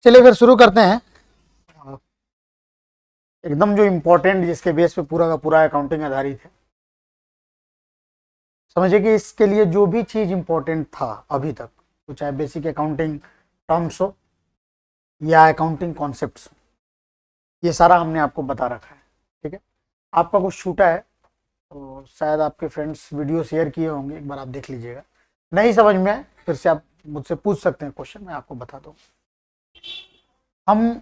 चलिए फिर शुरू करते हैं। एकदम जो इम्पोर्टेंट, जिसके बेस पे पूरा का पूरा अकाउंटिंग आधारित है। समझिए कि इसके लिए जो भी चीज इंपॉर्टेंट था अभी तक, तो चाहे बेसिक अकाउंटिंग टर्म्स हो या अकाउंटिंग कॉन्सेप्ट्स हो, ये सारा हमने आपको बता रखा है। ठीक है, आपका कुछ छूटा है तो शायद आपके फ्रेंड्स वीडियो शेयर किए होंगे, एक बार आप देख लीजिएगा। नहीं समझ में आए फिर से आप मुझसे पूछ सकते हैं क्वेश्चन, मैं आपको बता दूँ। हम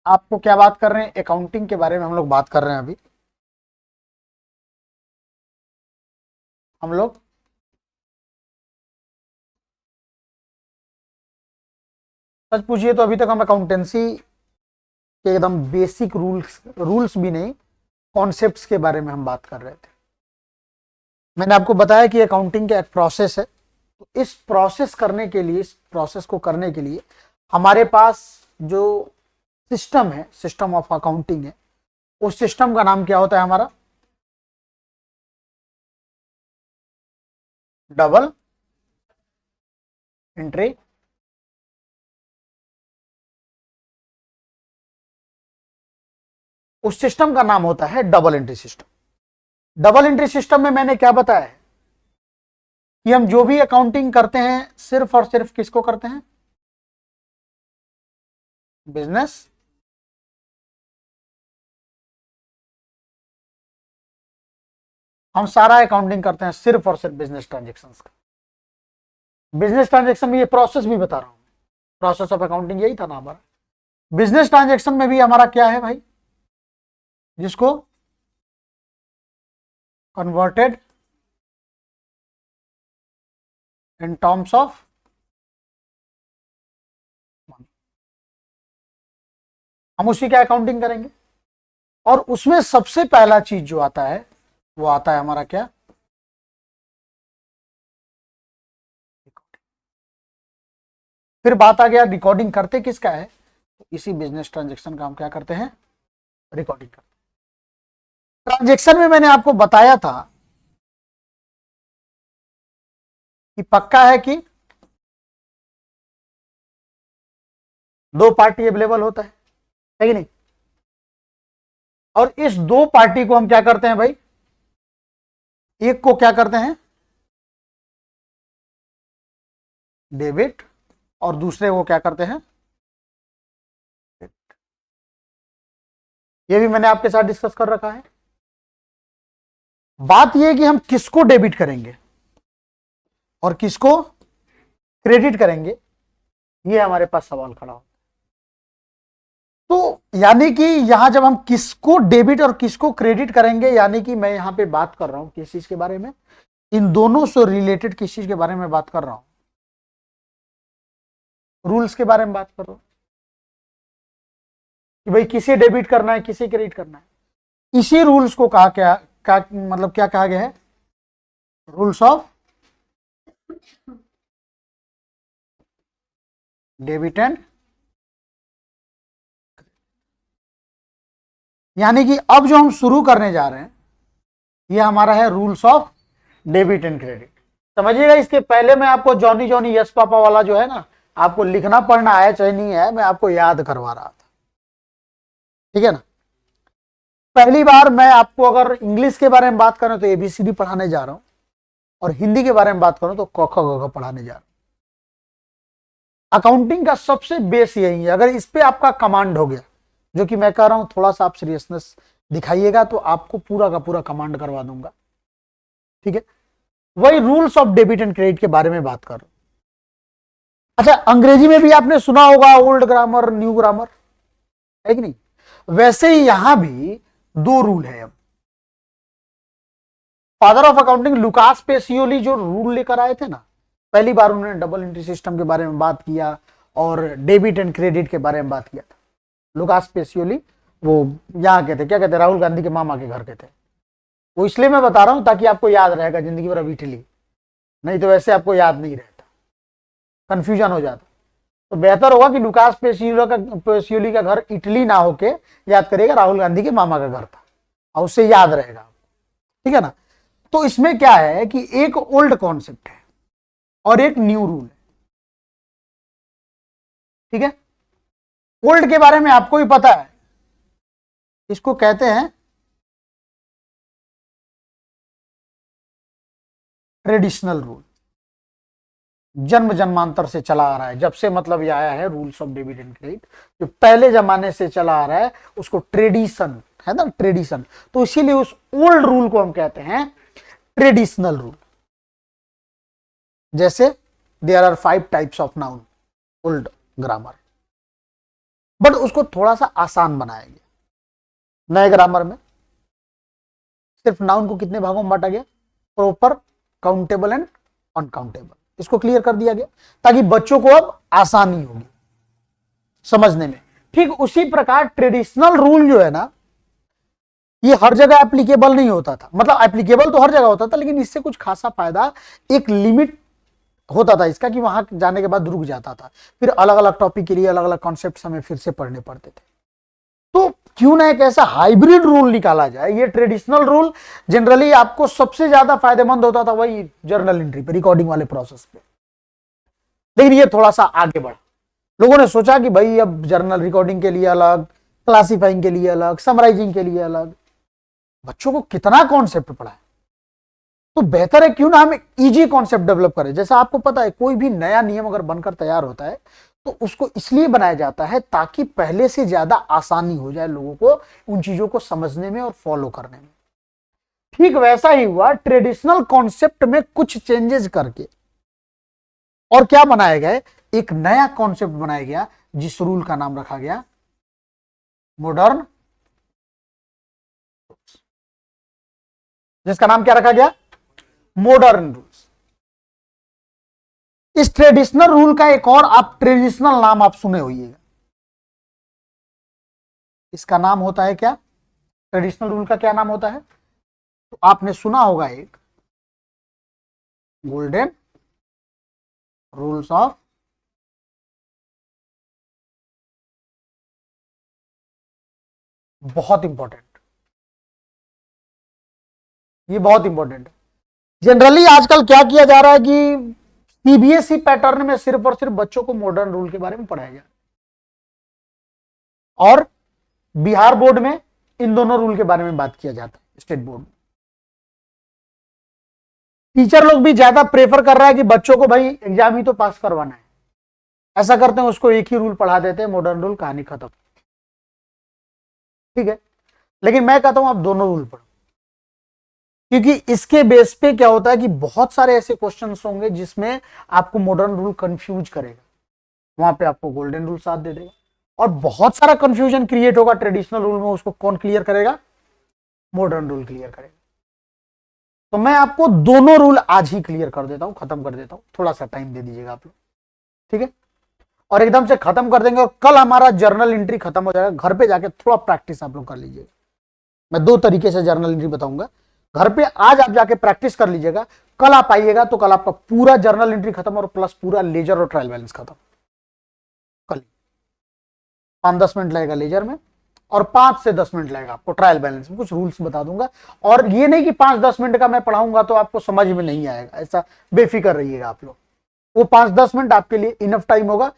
आपको क्या बात कर रहे हैं, अकाउंटिंग के बारे में हम लोग बात कर रहे हैं। अभी हम लोग सच पूछिए तो अभी तक हम अकाउंटेंसी के एकदम बेसिक रूल्स भी नहीं, कॉन्सेप्ट्स के बारे में हम बात कर रहे थे। मैंने आपको बताया कि अकाउंटिंग का एक प्रोसेस है, तो इस प्रोसेस करने के लिए, इस प्रोसेस को करने के लिए हमारे पास जो सिस्टम है, सिस्टम ऑफ अकाउंटिंग है, उस सिस्टम का नाम क्या होता है हमारा? डबल एंट्री उस सिस्टम का नाम होता है double entry system. Double entry system में मैंने क्या बताया है कि हम जो भी अकाउंटिंग करते हैं सिर्फ और सिर्फ किसको करते हैं? बिजनेस हम सारा अकाउंटिंग करते हैं सिर्फ और सिर्फ बिजनेस ट्रांजेक्शन्स का। बिजनेस ट्रांजेक्शन में ये प्रोसेस भी बता रहा हूं, प्रोसेस ऑफ अकाउंटिंग यही था ना हमारा। बिजनेस ट्रांजेक्शन में भी हमारा क्या है भाई, जिसको converted in terms of money, हम उसी का अकाउंटिंग करेंगे। और उसमें सबसे पहला चीज जो आता है वो आता है हमारा क्या? फिर बात आ गया रिकॉर्डिंग करते किसका है, तो इसी बिजनेस ट्रांजेक्शन का हम क्या करते हैं? रिकॉर्डिंग करते हैं। ट्रांजेक्शन में मैंने आपको बताया था कि पक्का है कि दो पार्टी अवेलेबल होता है कि नहीं? और इस दो पार्टी को हम क्या करते हैं भाई? एक को क्या करते हैं? डेबिट, और दूसरे को क्या करते हैं? ये भी मैंने आपके साथ डिस्कस कर रखा है। बात यह है कि हम किसको डेबिट करेंगे और किसको क्रेडिट करेंगे, ये हमारे पास सवाल खड़ा हो। तो यानी कि यहां जब हम किसको डेबिट और किसको क्रेडिट करेंगे, यानी कि मैं यहां पे बात कर रहा हूं किस चीज के बारे में? इन दोनों से रिलेटेड किस चीज के बारे में बात कर रहा हूं? रूल्स के बारे में बात कर रहा हूं कि भाई किसे डेबिट करना है, किसे क्रेडिट करना है। इसी रूल्स को कहा क्या मतलब क्या कहा गया है? रूल्स ऑफ डेबिट एंड, यानी कि अब जो हम शुरू करने जा रहे हैं ये हमारा है rules of debit and credit. समझिएगा, इसके पहले मैं आपको जॉनी जॉनी यस पापा वाला जो है ना, आपको लिखना पढ़ना आया चाहे नहीं है, मैं आपको याद करवा रहा था। ठीक है ना? पहली बार मैं आपको अगर इंग्लिश के बारे में बात करूं तो एबीसीडी पढ़ाने जा रहा हूं, और हिंदी के बारे में बात करूं तो क ख ग घ पढ़ाने जा रहा हूं। अकाउंटिंग का सबसे बेस यही है। अगर इस पे आपका कमांड हो गया, जो कि मैं कह रहा हूं थोड़ा सा आप सीरियसनेस दिखाइएगा, तो आपको पूरा का पूरा कमांड करवा दूंगा। ठीक है, वही rules of debit and credit के बारे में बात कर रहा हूं। अच्छा, अंग्रेजी में भी आपने सुना होगा ओल्ड ग्रामर न्यू ग्रामर, है कि नहीं? वैसे ही यहां भी दो रूल है। अब father of accounting Lucas Pacioli जो रूल लेकर आए थे ना, पहली बार उन्होंने डबल एंट्री सिस्टम के बारे में बात किया और डेबिट एंड क्रेडिट के बारे में बात किया था। लुकास पेसियोली वो यहाँ के थे, क्या कहते हैं, राहुल गांधी के मामा के घर के थे। वो इसलिए मैं बता रहा हूं ताकि आपको याद रहेगा जिंदगी भर। अब इटली, नहीं तो वैसे आपको याद नहीं रहता, कंफ्यूजन हो जाता। तो बेहतर होगा कि लुकास पेसियोली का घर इटली ना होके याद करिएगा राहुल गांधी के मामा का घर था, और उससे याद रहेगा। ठीक है ना? तो इसमें क्या है कि एक ओल्ड कॉन्सेप्ट है और एक न्यू रूल है। ठीक है, ओल्ड के बारे में आपको भी पता है, इसको कहते हैं ट्रेडिशनल रूल। जन्म जन्मांतर से चला आ रहा है, जब से मतलब ये आया है rules of debit and credit, जो पहले जमाने से चला आ रहा है उसको ट्रेडिशन है ना, ट्रेडिशन। तो इसीलिए उस ओल्ड रूल को हम कहते हैं ट्रेडिशनल रूल। जैसे there are 5 types of noun old grammar, but उसको थोड़ा सा आसान बनाया गया। नए ग्रामर में सिर्फ नाउन को कितने भागों में बांटा गया, प्रॉपर, काउंटेबल एंड अनकाउंटेबल, इसको क्लियर कर दिया गया ताकि बच्चों को अब आसानी होगी समझने में। ठीक उसी प्रकार ट्रेडिशनल रूल जो है ना, ये हर जगह एप्लीकेबल नहीं होता था, मतलब एप्लीकेबल तो हर जगह होता था, लेकिन इससे कुछ खासा फायदा, एक लिमिट होता था इसका कि वहां जाने के बाद रुक जाता था, फिर अलग अलग टॉपिक के लिए अलग अलग कॉन्सेप्ट हमें फिर से पढ़ने पड़ते थे। तो क्यों ना एक ऐसा हाइब्रिड रूल निकाला जाए। ये ट्रेडिशनल रूल जनरली आपको सबसे ज्यादा फायदेमंद होता था वही जर्नल एंट्री पे, रिकॉर्डिंग वाले प्रोसेस पे, लेकिन ये थोड़ा सा आगे बढ़ा। लोगों ने सोचा कि भाई अब जर्नल रिकॉर्डिंग के लिए अलग, क्लासिफाइंग के लिए अलग, समराइजिंग के लिए अलग, बच्चों को कितना कॉन्सेप्ट पढ़ा है, तो बेहतर है क्यों ना हम इजी कॉन्सेप्ट डेवलप करें। जैसा आपको पता है कोई भी नया नियम अगर बनकर तैयार होता है तो उसको इसलिए बनाया जाता है ताकि पहले से ज्यादा आसानी हो जाए लोगों को उन चीजों को समझने में और फॉलो करने में। ठीक वैसा ही हुआ, ट्रेडिशनल कॉन्सेप्ट में कुछ चेंजेस करके और क्या बनाया गया, एक नया कॉन्सेप्ट बनाया गया जिस रूल का नाम रखा गया मॉडर्न, जिसका नाम क्या रखा गया, मॉडर्न रूल्स। इस ट्रेडिशनल रूल का एक और आप ट्रेडिशनल नाम आप सुने होइएगा, इसका नाम होता है क्या, ट्रेडिशनल रूल का क्या नाम होता है, तो आपने सुना होगा एक गोल्डन रूल्स ऑफ बहुत इंपॉर्टेंट, ये बहुत इंपॉर्टेंट है। जनरली आजकल क्या किया जा रहा है कि सीबीएसई पैटर्न में सिर्फ और सिर्फ बच्चों को मॉडर्न रूल के बारे में पढ़ाया जा रहा है, और बिहार बोर्ड में इन दोनों रूल के बारे में बात किया जाता है, स्टेट बोर्ड में। टीचर लोग भी ज्यादा प्रेफर कर रहा है कि बच्चों को भाई एग्जाम ही तो पास करवाना है, ऐसा करते हैं उसको एक ही रूल पढ़ा देते हैं, मॉडर्न रूल, कहानी खत्म। ठीक है, लेकिन मैं कहता हूं आप दोनों रूल पढ़ो, क्योंकि इसके बेस पे क्या होता है कि बहुत सारे ऐसे क्वेश्चंस होंगे जिसमें आपको मॉडर्न रूल कंफ्यूज करेगा, वहां पे आपको गोल्डन रूल साथ दे देगा, और बहुत सारा कंफ्यूजन क्रिएट होगा ट्रेडिशनल रूल में, उसको कौन क्लियर करेगा, मॉडर्न रूल क्लियर करेगा। तो मैं आपको दोनों रूल आज ही क्लियर कर देता हूं, खत्म कर देता हूं, थोड़ा सा टाइम दे दीजिएगा आप लोग, ठीक है, और एकदम से खत्म कर देंगे, और कल हमारा जर्नल एंट्री खत्म हो जाएगा। घर पे जाके थोड़ा प्रैक्टिस आप लोग कर लीजिएगा, मैं 2 तरीके से जर्नल एंट्री बताऊंगा, घर पे आज आप जाके प्रैक्टिस कर लीजिएगा, कल आप आइएगा तो कल आपका पूरा जर्नल एंट्री खत्म और प्लस पूरा लेजर और ट्रायल बैलेंस खत्म। कल 5-10 मिनट लगेगा लेजर में, और 5 से 10 मिनट लगेगा आपको ट्रायल बैलेंस में, कुछ रूल्स बता दूंगा। और ये नहीं कि 5-10 मिनट का मैं पढ़ाऊंगा तो आपको समझ में नहीं आएगा, ऐसा बेफिक्र रहिएगा आप लोग, वो 5-10 मिनट आपके लिए इनफ टाइम होगा।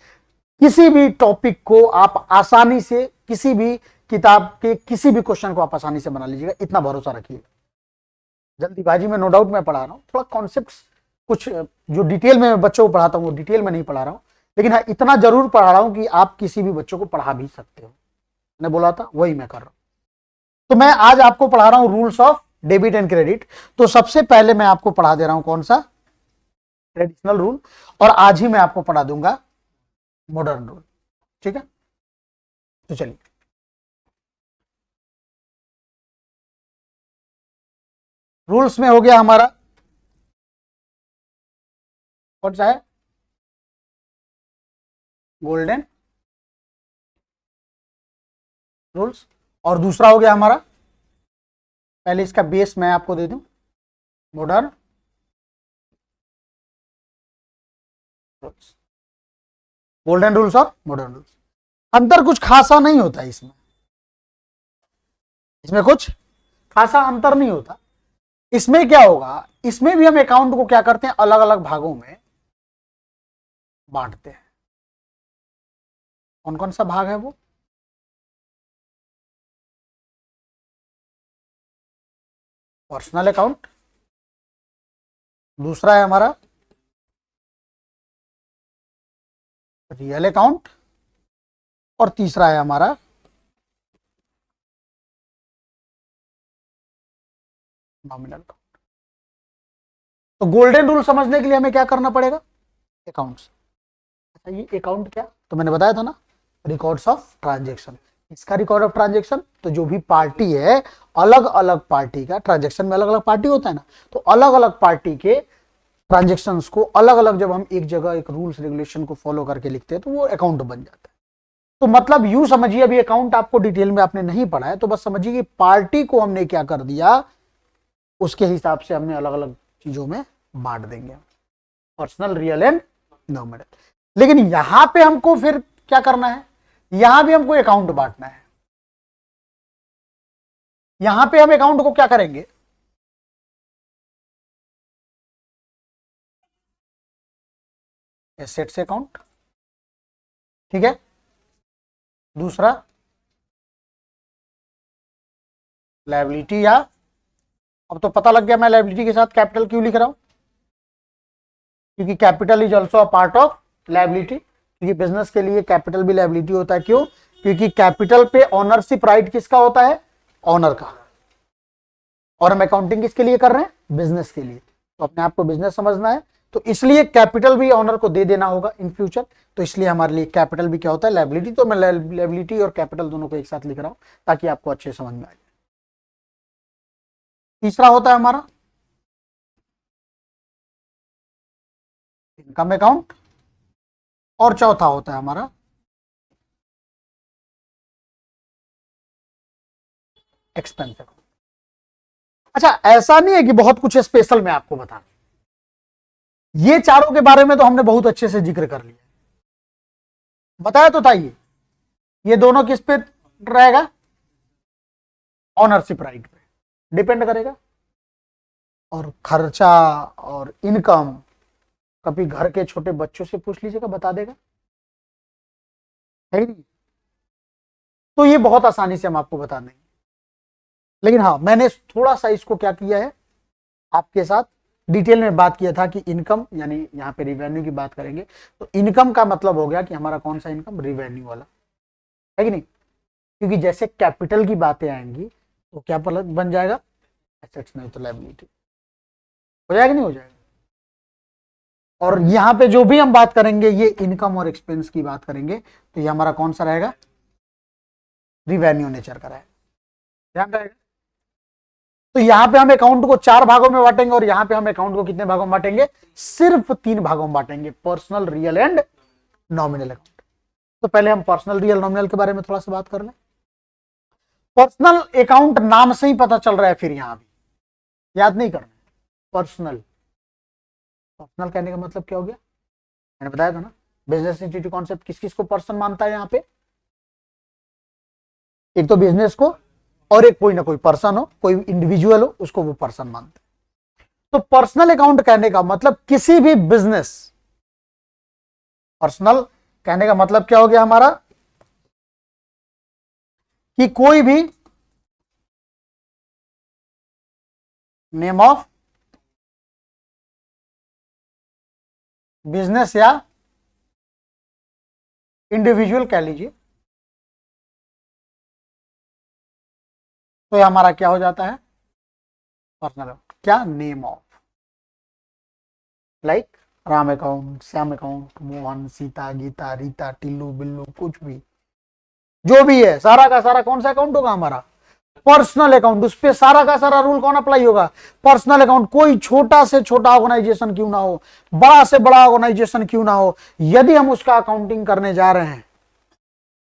किसी भी टॉपिक को आप आसानी से, किसी भी किताब के किसी भी क्वेश्चन को आप आसानी से बना लीजिएगा, इतना भरोसा रखिएगा। जल्दीबाजी में नो डाउट मैं पढ़ा रहा हूँ, थोड़ा कॉन्सेप्ट कुछ जो डिटेल में मैं बच्चों को पढ़ाता हूँ वो डिटेल में नहीं पढ़ा रहा हूँ, लेकिन हाँ इतना जरूर पढ़ा रहा हूँ कि आप किसी भी बच्चों को पढ़ा भी सकते हो, मैंने बोला था वही मैं कर रहा हूँ। तो मैं आज आपको पढ़ा रहा हूँ rules of debit and credit. तो सबसे पहले मैं आपको पढ़ा दे रहा हूं कौन सा, ट्रेडिशनल रूल, और आज ही मैं आपको पढ़ा दूंगा मॉडर्न रूल, ठीक है। तो चलिए, रूल्स में हो गया हमारा कौन सा है, गोल्डन रूल्स, और दूसरा हो गया हमारा, पहले इसका बेस मैं आपको दे दूं, मॉडर्न रूल्स, गोल्डन रूल्स और मॉडर्न रूल्स। अंतर कुछ खासा नहीं होता इसमें, इसमें कुछ खासा अंतर नहीं होता। इसमें क्या होगा, इसमें भी हम अकाउंट को क्या करते हैं, अलग अलग भागों में बांटते हैं। कौन कौन सा भाग है वो? पर्सनल अकाउंट, दूसरा है हमारा रियल अकाउंट, और तीसरा है हमारा नॉमिनल अकाउंट। तो गोल्डन रूल समझने के लिए हमें क्या करना पड़ेगा? अकाउंट्स। अच्छा, ये अकाउंट क्या, तो मैंने बताया था ना, रिकॉर्ड्स ऑफ ट्रांजेक्शन। इसका रिकॉर्ड ऑफ ट्रांजेक्शन, तो जो भी पार्टी है, अलग अलग पार्टी का ट्रांजेक्शन में अलग अलग पार्टी होता है ना, तो अलग अलग पार्टी के ट्रांजेक्शन्स को अलग अलग जब हम एक जगह एक रूल्स रेगुलेशन को फॉलो करके लिखते हैं तो वो अकाउंट बन जाता है। तो मतलब यूं समझिए, अभी अकाउंट आपको डिटेल में आपने नहीं पढ़ा है, तो बस समझिए कि पार्टी को हमने क्या कर दिया, उसके हिसाब से हमने अलग अलग चीजों में बांट देंगे, पर्सनल, रियल एंड नॉमिनल। लेकिन यहां पे हमको फिर क्या करना है, यहां भी हमको अकाउंट बांटना है। यहां पे हम अकाउंट को क्या करेंगे, एसेट्स अकाउंट, ठीक है, दूसरा लायबिलिटी, या अब तो पता लग गया मैं लायबिलिटी के साथ कैपिटल क्यों लिख रहा हूं, क्योंकि capital is also a part of liability, क्योंकि बिजनेस के लिए कैपिटल भी लायबिलिटी होता है। क्यों? क्योंकि कैपिटल पे ऑनरशिप राइट किसका होता है? ऑनर का। और हम अकाउंटिंग किसके लिए कर रहे हैं? बिजनेस के लिए। तो अपने आप को बिजनेस समझना है, तो इसलिए कैपिटल भी ऑनर को दे देना होगा इन फ्यूचर। तो इसलिए हमारे लिए कैपिटल भी क्या होता है? लायबिलिटी। तो मैं लायबिलिटी और कैपिटल दोनों को एक साथ लिख रहा हूं ताकि आपको अच्छे समझ में आ जाए। तीसरा होता है हमारा इनकम अकाउंट, और चौथा होता है हमारा एक्सपेंस अकाउंट। अच्छा, ऐसा नहीं है कि बहुत कुछ स्पेशल मैं आपको बता, ये चारों के बारे में तो हमने बहुत अच्छे से जिक्र कर लिया, बताया तो था। ये दोनों किस पे रहेगा? ऑनरशिप राइट पे डिपेंड करेगा। और खर्चा और इनकम कभी घर के छोटे बच्चों से पूछ लीजिएगा, बता देगा, है नहीं? तो ये बहुत आसानी से हम आपको बता देंगे। लेकिन हाँ, मैंने थोड़ा सा इसको क्या किया है, आपके साथ डिटेल में बात किया था कि इनकम, यानी यहाँ पे रिवेन्यू की बात करेंगे, तो इनकम का मतलब हो गया कि हमारा कौन सा इनकम? रिवेन्यू वाला, है कि नहीं? क्योंकि जैसे कैपिटल की बातें आएंगी तो क्या बन जाएगा? एसेट्स, नहीं तो लायबिलिटी। हो जाएगा नहीं हो जाएगा? और यहां पे जो भी हम बात करेंगे, ये इनकम और एक्सपेंस की बात करेंगे, तो ये हमारा कौन सा रहेगा? रिवेन्यू नेचर का रहेगा, ध्यान रहेगा। तो यहां पे हम अकाउंट को 4 भागों में बांटेंगे, और यहां पे हम अकाउंट को कितने भागों में बांटेंगे? सिर्फ 3 भागों में बांटेंगे, personal, real and nominal account. तो पहले हम पर्सनल, रियल, नॉमिनल के बारे में थोड़ा सा बात कर लें। पर्सनल अकाउंट नाम से ही पता चल रहा है, फिर यहां भी याद नहीं करना। पर्सनल, पर्सनल कहने का मतलब क्या हो गया? मैंने बताया था ना, बिजनेस एंटिटी कॉन्सेप्ट किस किस को पर्सन मानता है? यहाँ पे एक तो बिजनेस को, और एक कोई ना कोई पर्सन हो, कोई इंडिविजुअल हो, उसको वो पर्सन मानते हैं। तो पर्सनल अकाउंट कहने का मतलब किसी भी बिजनेस, पर्सनल कहने का मतलब क्या हो गया हमारा, कि कोई भी नेम ऑफ बिजनेस या इंडिविजुअल कह लीजिए, तो ये हमारा क्या हो जाता है? Personal account. क्या? Name of, like Ram account, Shyam account, Mohan, Sita, Geeta, Rita, Tillu, Billu, कुछ भी जो भी है, सारा का सारा कौन सा अकाउंट होगा? हमारा पर्सनल अकाउंट। उस पर सारा का सारा रूल कौन अप्लाई होगा? Personal account. कोई छोटा से छोटा ऑर्गेनाइजेशन क्यों ना हो, बड़ा से बड़ा ऑर्गेनाइजेशन क्यों ना हो, यदि हम उसका अकाउंटिंग करने जा रहे हैं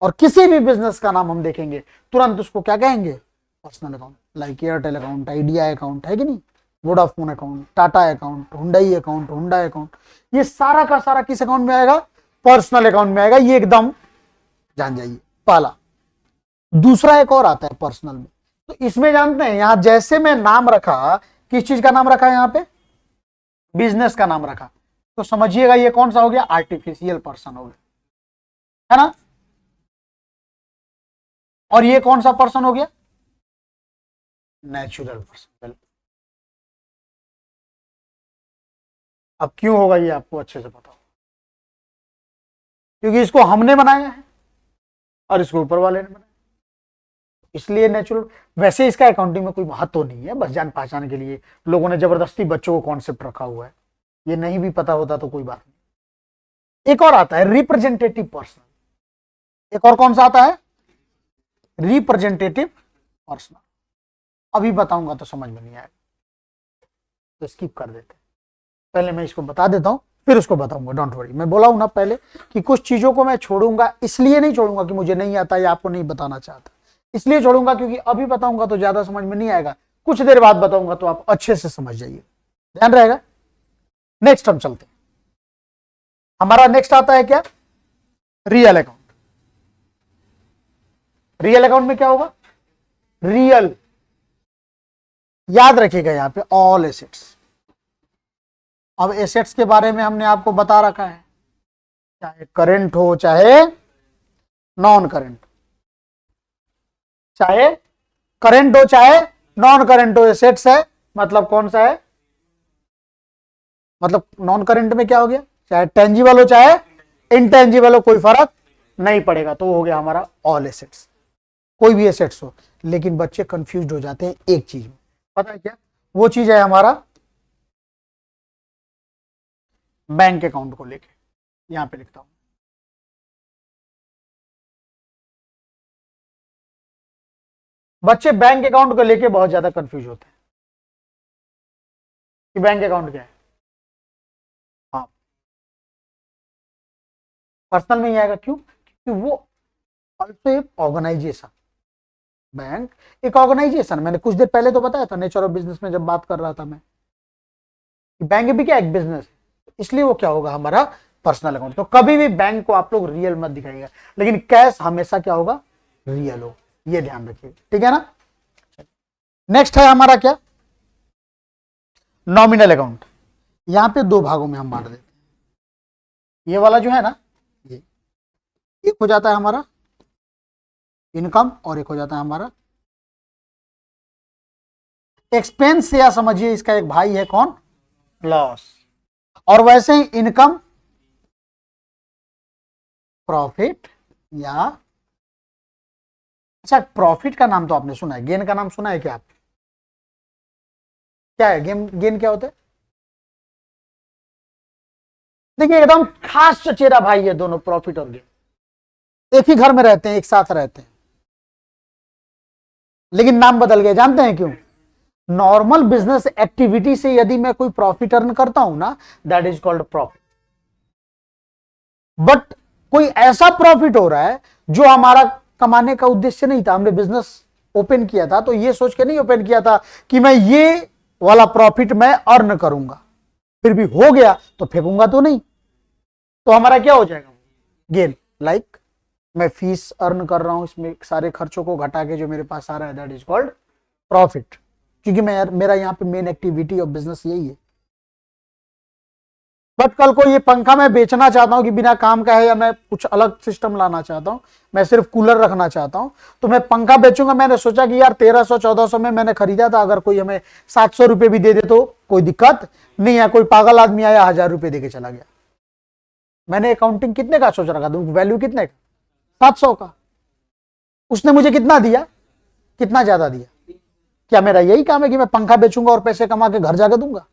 और किसी भी बिजनेस का नाम हम देखेंगे, तुरंत उसको क्या कहेंगे? Personal account. Like Airtel account, idea account, है कि नहीं, Vodafone account, Tata account, Hyundai account, हुंडा अकाउंट, ये सारा का सारा किस अकाउंट में आएगा? पर्सनल अकाउंट में आएगा। ये एकदम जान जाइए, पहला। दूसरा एक और आता है पर्सनल में, तो इसमें जानते हैं, यहां जैसे मैं नाम रखा, किस चीज का नाम रखा? यहां पे बिजनेस का नाम रखा, तो समझिएगा ये कौन सा हो गया? आर्टिफिशियल पर्सन हो गया, है ना। और ये कौन सा पर्सन हो गया? Natural person. अब क्यों होगा ये आपको अच्छे से पता होगा, क्योंकि इसको हमने बनाया है और इसको ऊपर वाले ने बनाया, इसलिए नेचुरल। वैसे इसका अकाउंटिंग में कोई महत्व तो नहीं है, बस जान पहचान के लिए लोगों ने जबरदस्ती बच्चों को कॉन्सेप्ट रखा हुआ है, ये नहीं भी पता होता तो कोई बात नहीं। एक और आता है रिप्रेजेंटेटिव पर्सन। एक और कौन सा आता है? Representative person. अभी बताऊंगा तो समझ में नहीं आएगा, तो स्किप कर देते हैं। पहले मैं इसको बता देता हूं, फिर उसको बताऊंगा, डोंट वरी। मैं बोला हूं ना पहले कि कुछ चीजों को मैं छोड़ूंगा, इसलिए नहीं छोड़ूंगा कि मुझे नहीं आता या आपको नहीं बताना चाहता, इसलिए छोड़ूंगा क्योंकि अभी बताऊंगा तो ज्यादा समझ में नहीं आएगा, कुछ देर बाद बताऊंगा तो आप अच्छे से समझ जाइए, ध्यान रहेगा। नेक्स्ट हम चलते हैं। हमारा नेक्स्ट आता है क्या? Real account. रियल अकाउंट में क्या होगा? रियल, याद रखिएगा यहां पे ऑल एसेट्स। अब एसेट्स के बारे में हमने आपको बता रखा है, चाहे करेंट हो चाहे नॉन करेंट, चाहे करेंट हो चाहे नॉन करेंट हो, एसेट्स है। मतलब कौन सा है? मतलब नॉन करेंट में क्या हो गया? चाहे टेंजिबल हो चाहे इनटेंजिबल हो, कोई फर्क नहीं पड़ेगा, तो हो गया हमारा ऑल एसेट्स, कोई भी एसेट्स हो। लेकिन बच्चे कंफ्यूज हो जाते हैं एक चीज में, पता है क्या? वो चीज है हमारा बैंक अकाउंट को लेके। यहां पे लिखता हूं, बच्चे बैंक अकाउंट को लेके बहुत ज्यादा कंफ्यूज होते हैं कि बैंक अकाउंट क्या है। हाँ, पर्सनल में ही आएगा, क्यों? क्योंकि वो ऑल्सो एक ऑर्गेनाइजेशन, बैंक एक ऑर्गेनाइजेशन। मैंने कुछ देर पहले तो बताया था नेचर ऑफ बिजनेस में जब बात कर रहा था मैं, कि बैंक भी क्या एक बिजनेस है, इसलिए वो क्या होगा हमारा पर्सनल अकाउंट। तो कभी भी बैंक को आप लोग रियल मत दिखाइएगा, लेकिन कैश हमेशा क्या होगा? रियल हो, ये ध्यान रखिए, ठीक है ना। नेक्स्ट है हमारा क्या? Nominal account. यहां पे दो भागों में हम बांट देते हैं। ये वाला जो है ना, ये एक हो जाता है हमारा इनकम और एक हो जाता है हमारा एक्सपेंस, या समझिए इसका एक भाई है कौन? लॉस। और वैसे ही इनकम, प्रॉफिट, या अच्छा प्रॉफिट का नाम तो आपने सुना है, गेन का नाम सुना है क्या आप? क्या है गेन? गेन क्या होता है? देखिए एकदम खास चचेरा भाई है दोनों, प्रॉफिट और गेन। एक ही घर में रहते हैं, एक साथ रहते हैं, लेकिन नाम बदल गए। जानते हैं क्यों? नॉर्मल बिजनेस एक्टिविटी से यदि मैं कोई प्रॉफिट अर्न करता हूं ना, that is called profit. But कोई ऐसा प्रॉफिट हो रहा है जो हमारा कमाने का उद्देश्य नहीं था। हमने बिजनेस ओपन किया था तो ये सोच के नहीं ओपन किया था कि मैं ये वाला प्रॉफिट मैं अर्न करूंगा, फिर भी हो गया तो फेंकूंगा तो नहीं, तो हमारा क्या हो जाएगा? गेन। लाइक मैं फीस अर्न कर रहा हूं, इसमें सारे खर्चों को घटा के जो मेरे पास आ रहा है, दैट इज कॉल्ड प्रॉफिट, क्योंकि मैं मेरा यहाँ पे मेन एक्टिविटी ऑफ बिजनेस यही है। बट कल को ये पंखा मैं बेचना चाहता हूं कि बिना काम का है, या मैं कुछ अलग सिस्टम लाना चाहता हूं, मैं सिर्फ कूलर रखना चाहता हूं, तो मैं पंखा बेचूंगा। मैंने सोचा कि यार 1300-1400 में मैंने खरीदा था, अगर कोई हमें 700 रुपए भी दे दे तो कोई दिक्कत नहीं है। कोई पागल आदमी आया 1000 रुपए देके चला गया, मैंने अकाउंटिंग कितने का सोच रखा था, वैल्यू कितने का? 700 का। उसने मुझे कितना दिया? कितना ज्यादा दिया? क्या मेरा यही काम है कि मैं पंखा बेचूंगा और पैसे कमा के घर जाके दूंगा?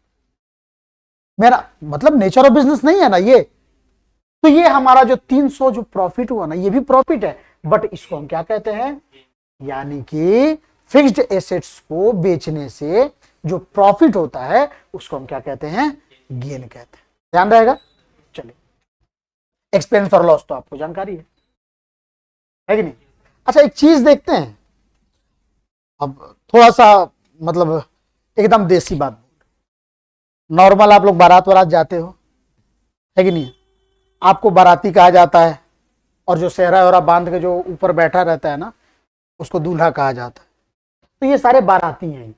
मेरा मतलब नेचर ऑफ बिजनेस नहीं है ना ये। तो ये हमारा जो 300 जो प्रॉफिट हुआ ना, ये भी प्रॉफिट है, बट इसको हम क्या कहते हैं? यानी कि फिक्स्ड एसेट्स को बेचने से जो प्रॉफिट होता है उसको हम क्या कहते हैं? गेन कहते हैं। ध्यान रहेगा। चलिए, एक्सपेंस और लॉस तो आपको जानकारी है कि नहीं? अच्छा एक चीज देखते हैं अब, थोड़ा सा मतलब एकदम देसी बात। नॉर्मल आप लोग बारात वारात जाते हो, है कि नहीं? आपको बाराती कहा जाता है, और जो सेहरा वेहरा बांध के जो ऊपर बैठा रहता है ना, उसको दूल्हा कहा जाता है। तो ये सारे बाराती हैं।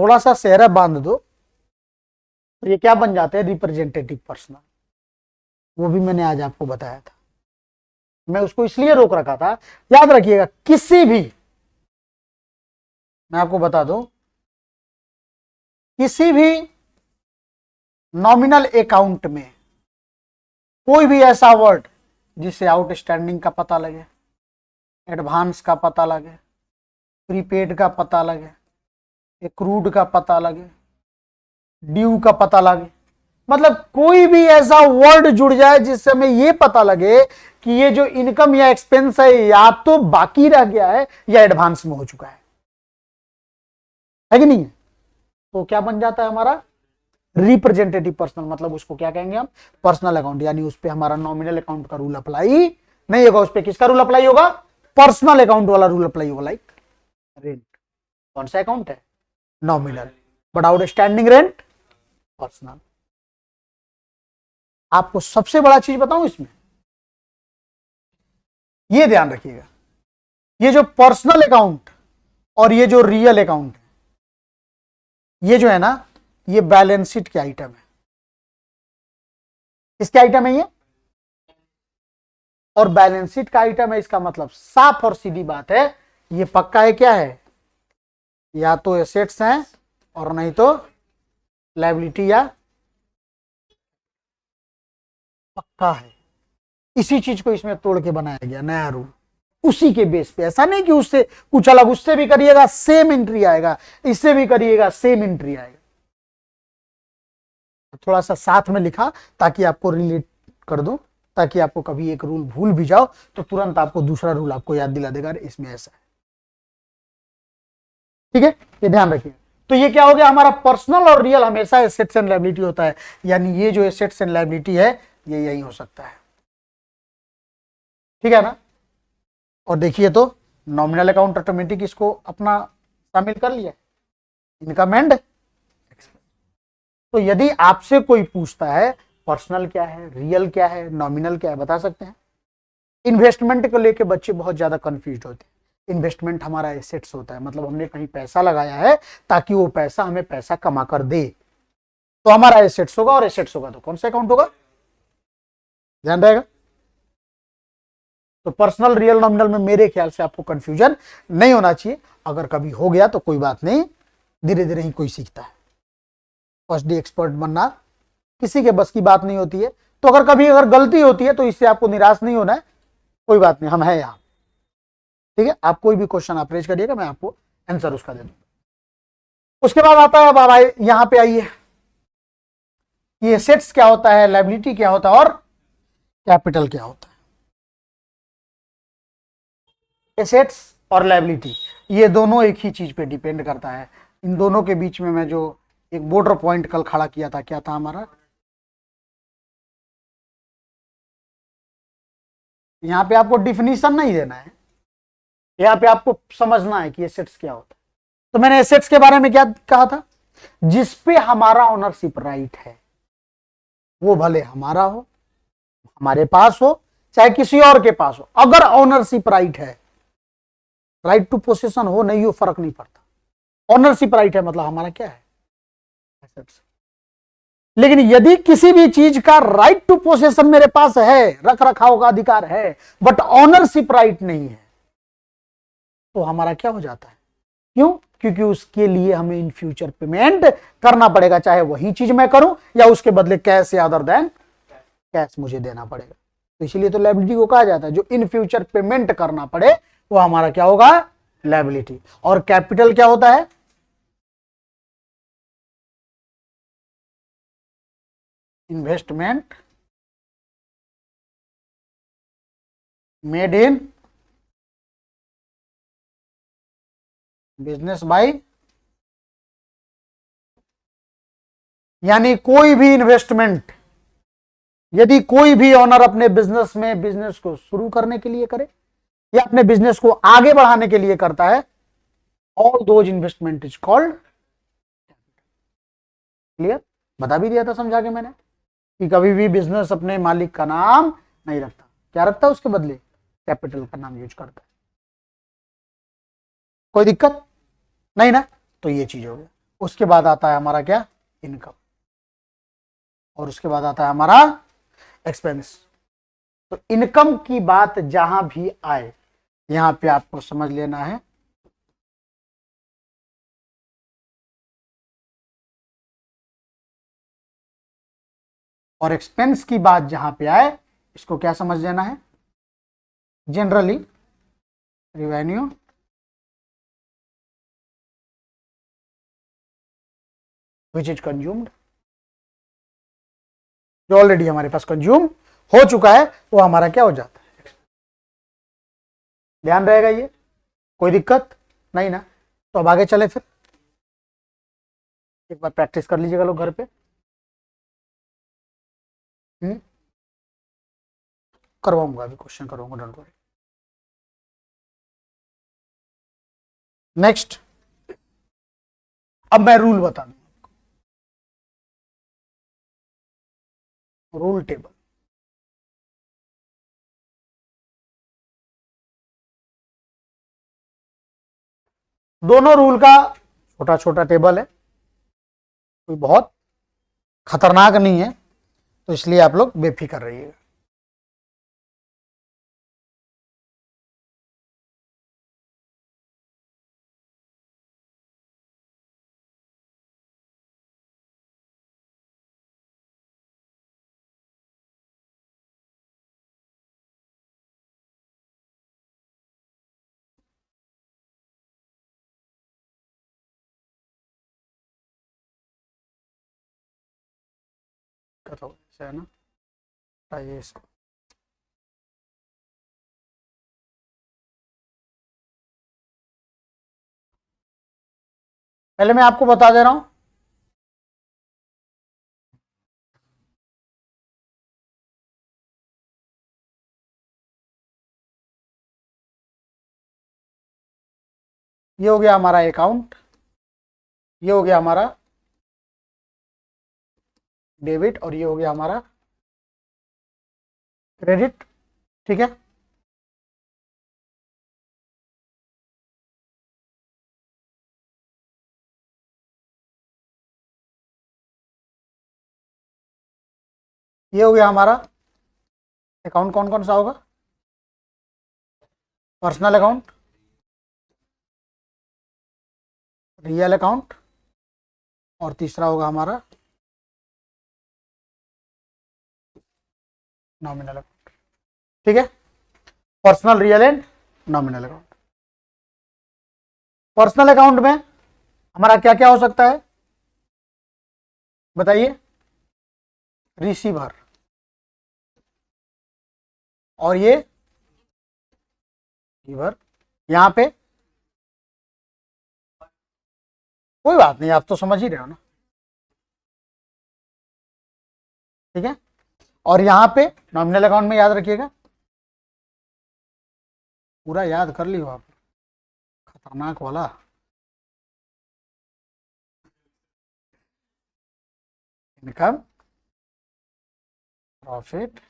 थोड़ा सा सेहरा बांध दो तो ये क्या बन जाते हैं? Representative person. वो भी मैंने आज आपको बताया था। मैं उसको इसलिए रोक रखा था, याद रखिएगा किसी भी, मैं आपको बता दूं, किसी भी नॉमिनल अकाउंट में कोई भी ऐसा वर्ड जिससे आउटस्टैंडिंग का पता लगे, एडवांस का पता लगे, प्रीपेड का पता लगे, एक्रूड का पता लगे, ड्यू का पता लगे, मतलब कोई भी ऐसा वर्ड जुड़ जाए जिससे हमें यह पता लगे कि ये जो इनकम या एक्सपेंस है या तो बाकी रह गया है या एडवांस में हो चुका है कि नहीं? तो क्या बन जाता है हमारा रिप्रेजेंटेटिव पर्सनल, मतलब उसको क्या कहेंगे हम, पर्सनल अकाउंट, यानी उस पर हमारा नॉमिनल अकाउंट का रूल अप्लाई नहीं होगा, उस पर किसका रूल अप्लाई होगा, पर्सनल अकाउंट वाला रूल अप्लाई होगा। लाइक रेंट कौन सा अकाउंट है, nominal, but outstanding rent personal. आपको सबसे बड़ा चीज बताऊं इसमें, ये ध्यान रखिएगा, ये जो पर्सनल अकाउंट और ये जो रियल अकाउंट है, ये जो है ना, ये बैलेंस शीट के आइटम है। किसके आइटम है ये, और बैलेंस शीट का आइटम है, इसका मतलब साफ और सीधी बात है, ये पक्का है, क्या है, या तो एसेट्स हैं और नहीं तो लायबिलिटी, या पक्का है। इसी चीज को इसमें तोड़ के बनाया गया नया रूल, उसी के बेस पे, ऐसा नहीं कि उससे कुछ अलग, उससे भी करिएगा सेम एंट्री आएगा, इससे भी करिएगा सेम एंट्री आएगा। थोड़ा सा साथ में लिखा ताकि आपको रिलेट कर दूं, ताकि आपको कभी एक रूल भूल भी जाओ तो तुरंत आपको दूसरा रूल आपको याद दिला देगा, इसमें ऐसा है। ठीक है, ये ध्यान रखिए। तो ये क्या हो गया, हमारा पर्सनल और रियल हमेशा एसेट्स एंड लायबिलिटी होता है, यानी ये जो एसेट्स एंड लायबिलिटी है ये यही हो सकता है। ठीक है ना? और देखिए तो नॉमिनल अकाउंट ऑटोमेटिक इसको अपना शामिल कर लिया, इनकम एंड एक्सपेंस। तो यदि आपसे कोई पूछता है पर्सनल क्या है, रियल क्या है, नॉमिनल क्या है, बता सकते हैं? इन्वेस्टमेंट को लेके बच्चे बहुत ज्यादा कंफ्यूज होते हैं। इन्वेस्टमेंट हमारा एसेट्स होता है, मतलब हमने कहीं पैसा लगाया है ताकि वो पैसा हमें पैसा कमा कर दे, तो हमारा एसेट्स होगा, और एसेट्स होगा तो कौन सा अकाउंट होगा, ध्यान रहेगा। तो पर्सनल रियल नॉमिनल में मेरे ख्याल से आपको कंफ्यूजन नहीं होना चाहिए, अगर कभी हो गया तो कोई बात नहीं, धीरे धीरे ही कोई सीखता है। फर्स्ट डे एक्सपर्ट बनना किसी के बस की बात नहीं होती है, तो अगर कभी अगर गलती होती है तो इससे आपको निराश नहीं होना है, कोई बात नहीं, हम हैं यहां। ठीक है, आप कोई भी क्वेश्चन आप रेज करिएगा, मैं आपको आंसर उसका दे दूंगा। उसके बाद आता है, बाबा यहां पे आइए, ये एसेट्स क्या होता है, लायबिलिटी क्या होता है, और कैपिटल क्या होता है। एसेट्स और लायबिलिटी ये दोनों एक ही चीज पे डिपेंड करता है। इन दोनों के बीच में मैं जो एक बॉर्डर पॉइंट कल खड़ा किया था, क्या था हमारा, यहां पे आपको डिफिनीशन नहीं देना है, यहां पे आपको समझना है कि एसेट्स क्या होता है। तो मैंने एसेट्स के बारे में क्या कहा था, जिसपे हमारा ओनरशिप राइट है, वो भले हमारा हो, हमारे पास हो, चाहे किसी और के पास हो, अगर ओनरशिप राइट है, राइट टू पोसेशन हो नहीं हो फर्क नहीं पड़ता, ओनरशिप राइट है मतलब हमारा क्या है, एसेट्स। लेकिन यदि किसी भी चीज का राइट टू पोसेशन मेरे पास है, रख रखाव का अधिकार है, बट ओनरशिप राइट नहीं है, तो हमारा क्या हो जाता है, क्यों, क्योंकि उसके लिए हमें इन फ्यूचर पेमेंट करना पड़ेगा, चाहे वही चीज मैं करूं या उसके बदले कैश या अदर देन कैश मुझे देना पड़ेगा। तो इसीलिए तो लायबिलिटी को कहा जाता है, जो इन फ्यूचर पेमेंट करना पड़े वो हमारा क्या होगा, लायबिलिटी। और कैपिटल क्या होता है, investment made in business by, यानी कोई भी इन्वेस्टमेंट यदि कोई भी ओनर अपने बिजनेस में बिजनेस को शुरू करने के लिए करे या अपने बिजनेस को आगे बढ़ाने के लिए करता है, all those investment is called. Clear, बता भी दिया था समझा के मैंने कि कभी भी बिजनेस अपने मालिक का नाम नहीं रखता, क्या रखता है उसके बदले, कैपिटल का नाम यूज करता है। कोई दिक्कत नहीं ना? तो ये चीज हो गया। उसके बाद आता है हमारा क्या, इनकम, और उसके बाद आता है हमारा एक्सपेंस। तो इनकम की बात जहां भी आए यहां पे आपको समझ लेना है और एक्सपेंस की बात जहां पे आए इसको क्या समझ लेना है, generally revenue which is consumed, जो ऑलरेडी हमारे पास कंज्यूम हो चुका है वो हमारा क्या हो जाता है। ध्यान रहेगा, ये कोई दिक्कत नहीं ना। तो अब आगे चले, फिर एक बार प्रैक्टिस कर लीजिएगा लोग घर पे। करवाऊंगा, अभी क्वेश्चन करवाऊंगा, डोंट वरी। नेक्स्ट, अब मैं रूल बता दूं आपको, रूल टेबल। दोनों रूल का छोटा छोटा टेबल है, कोई बहुत खतरनाक नहीं है, तो इसलिए आप लोग बेफिक्र रहिएगा। करो है ना, आइए इसको। पहले मैं आपको बता दे रहा हूं, ये हो गया हमारा अकाउंट, ये हो गया हमारा डेबिट, और ये हो गया हमारा क्रेडिट। ठीक है, ये हो गया हमारा अकाउंट। कौन कौन सा होगा, पर्सनल अकाउंट, रियल अकाउंट, और तीसरा होगा हमारा नॉमिनल अकाउंट। ठीक है, personal, real and nominal account. Personal account में हमारा क्या क्या हो सकता है बताइए, रिसीवर, और ये गिवर। यहां पे कोई बात नहीं, आप तो समझ ही रहे हो ना। ठीक है, और यहां पे नॉमिनल अकाउंट में याद रखिएगा, पूरा याद कर लियो आप, खतरनाक वाला। Income, profit,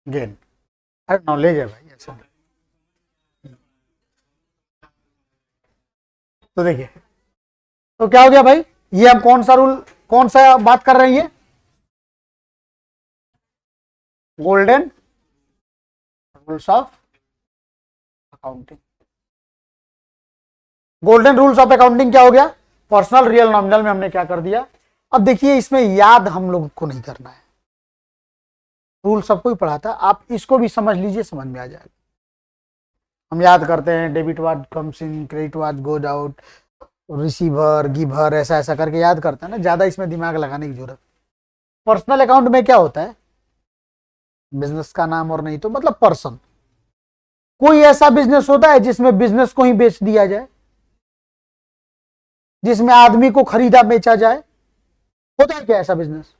gain. अरे नॉलेज है भाई ऐसा। तो देखिए, तो क्या हो गया भाई, ये हम कौन सा रूल, कौन सा बात कर रहे हैं, ये golden rules of accounting. Golden rules of accounting क्या हो गया, पर्सनल, रियल, नॉमिनल में हमने क्या कर दिया। अब देखिए, इसमें याद हम लोग को नहीं करना है, रूल सबको ही पढ़ा था, आप इसको भी समझ लीजिए, समझ में आ जाएगा। हम याद करते हैं debit was comes in, credit was goes out, receiver, giver, ऐसा ऐसा करके याद करते हैं ना, ज्यादा इसमें दिमाग लगाने की जरूरत। पर्सनल अकाउंट में क्या होता है, बिजनेस का नाम, और नहीं तो मतलब पर्सन। कोई ऐसा बिजनेस होता है जिसमें बिजनेस को ही बेच दिया जाए, जिसमें आदमी को खरीदा बेचा जाए, होता है क्या ऐसा बिजनेस?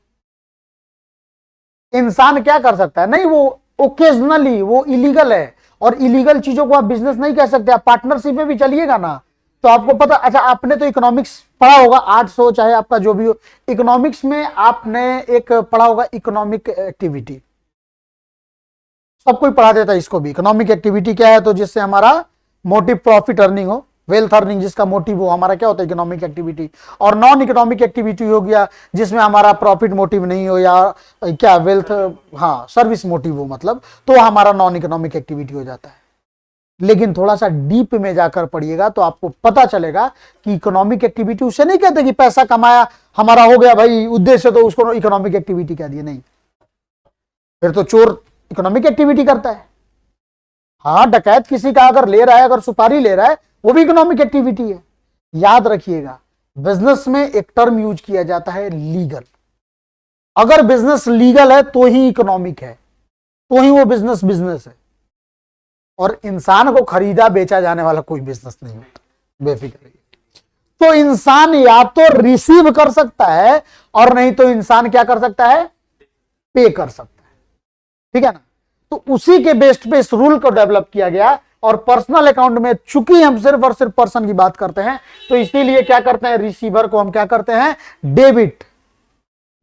इंसान क्या कर सकता है, नहीं वो ओकेजनली, वो इलीगल है, और इलीगल चीजों को आप बिजनेस नहीं कह सकते। आप पार्टनरशिप में भी चलिएगा ना, तो आपको पता, अच्छा आपने तो इकोनॉमिक्स पढ़ा होगा, आर्ट्स हो चाहे आपका जो भी हो, इकोनॉमिक्स में आपने एक पढ़ा होगा इकोनॉमिक एक्टिविटी, सब कोई पढ़ा देता है इसको भी। इकोनॉमिक एक्टिविटी क्या है, तो जिससे हमारा मोटिव प्रॉफिट अर्निंग हो, वेल्थ अर्निंग जिसका मोटिव हो, हमारा क्या होता है इकोनॉमिक एक्टिविटी। और नॉन इकोनॉमिक एक्टिविटी हो गया जिसमें हमारा प्रॉफिट मोटिव नहीं हो या क्या वेल्थ, हाँ सर्विस मोटिव हो, मतलब तो हमारा नॉन इकोनॉमिक एक्टिविटी हो जाता है। लेकिन थोड़ा सा डीप में जाकर पढ़िएगा तो आपको पता चलेगा कि इकोनॉमिक एक्टिविटी उसे नहीं कहते कि पैसा कमाया हमारा हो गया भाई उद्देश्य तो उसको इकोनॉमिक एक्टिविटी कह दिया, नहीं, फिर तो चोर इकोनॉमिक एक्टिविटी करता है। हाँ डकैत किसी का अगर ले रहा है, अगर सुपारी ले रहा है, वो भी इकोनॉमिक एक्टिविटी है। याद रखिएगा बिजनेस में एक टर्म यूज किया जाता है लीगल। अगर बिजनेस लीगल है तो ही इकोनॉमिक है, तो ही वो बिजनेस बिजनेस है। और इंसान को खरीदा बेचा जाने वाला कोई बिजनेस नहीं होता, बेफिक्र रहिए। तो इंसान या तो रिसीव कर सकता है और नहीं तो इंसान क्या कर सकता है, पे कर सकता है, ठीक है ना। तो उसी के बेस्ड पे इस रूल को डेवलप किया गया। और पर्सनल अकाउंट में चूंकि हम सिर्फ और सिर्फ पर्सन की बात करते हैं तो इसीलिए क्या करते हैं, रिसीवर को हम क्या करते हैं, डेबिट।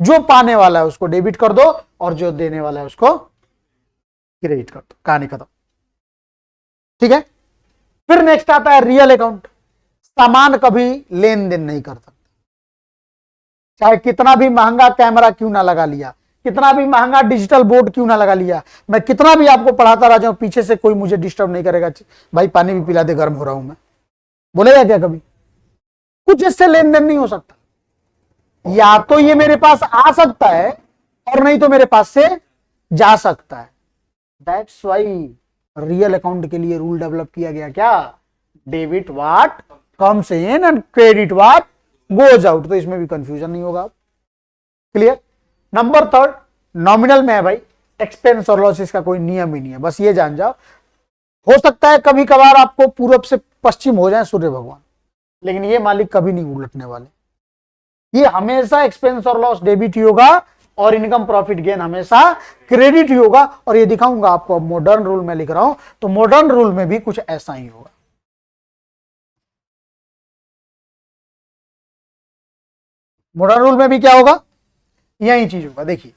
जो पाने वाला है उसको डेबिट कर दो और जो देने वाला है उसको क्रेडिट कर दो, कहानी खत्म, ठीक है। फिर नेक्स्ट आता है रियल अकाउंट। सामान कभी लेन देन नहीं कर सकता, चाहे कितना भी महंगा कैमरा क्यों ना लगा लिया, कितना भी महंगा डिजिटल बोर्ड क्यों ना लगा लिया, मैं कितना भी आपको पढ़ाता रह जाऊं, पीछे से कोई मुझे डिस्टर्ब नहीं करेगा, भाई पानी भी पिला दे गर्म हो रहा हूं मैं, बोलेगा क्या कभी? कुछ इससे लेन देन नहीं हो सकता। या तो ये मेरे पास आ सकता है और नहीं तो मेरे पास से जा सकता है। दैट्स वाई रियल अकाउंट के लिए रूल डेवलप किया गया, क्या, debit what comes in and credit what goes out. तो इसमें भी कंफ्यूजन नहीं होगा, क्लियर। नंबर थर्ड, नॉमिनल में है भाई, एक्सपेंस और लॉसेस का कोई नियम ही नहीं है, बस ये जान जाओ। हो सकता है कभी कभार आपको पूरब से पश्चिम हो जाए सूर्य भगवान, लेकिन ये मालिक कभी नहीं उलटने वाले। ये हमेशा एक्सपेंस और लॉस डेबिट ही होगा और इनकम प्रॉफिट गेन हमेशा क्रेडिट ही होगा। और ये दिखाऊंगा आपको, अब मॉडर्न रूल में लिख रहा हूं तो मॉडर्न रूल में भी कुछ ऐसा ही होगा। मॉडर्न रूल में भी क्या होगा, यही चीज होगा। देखिए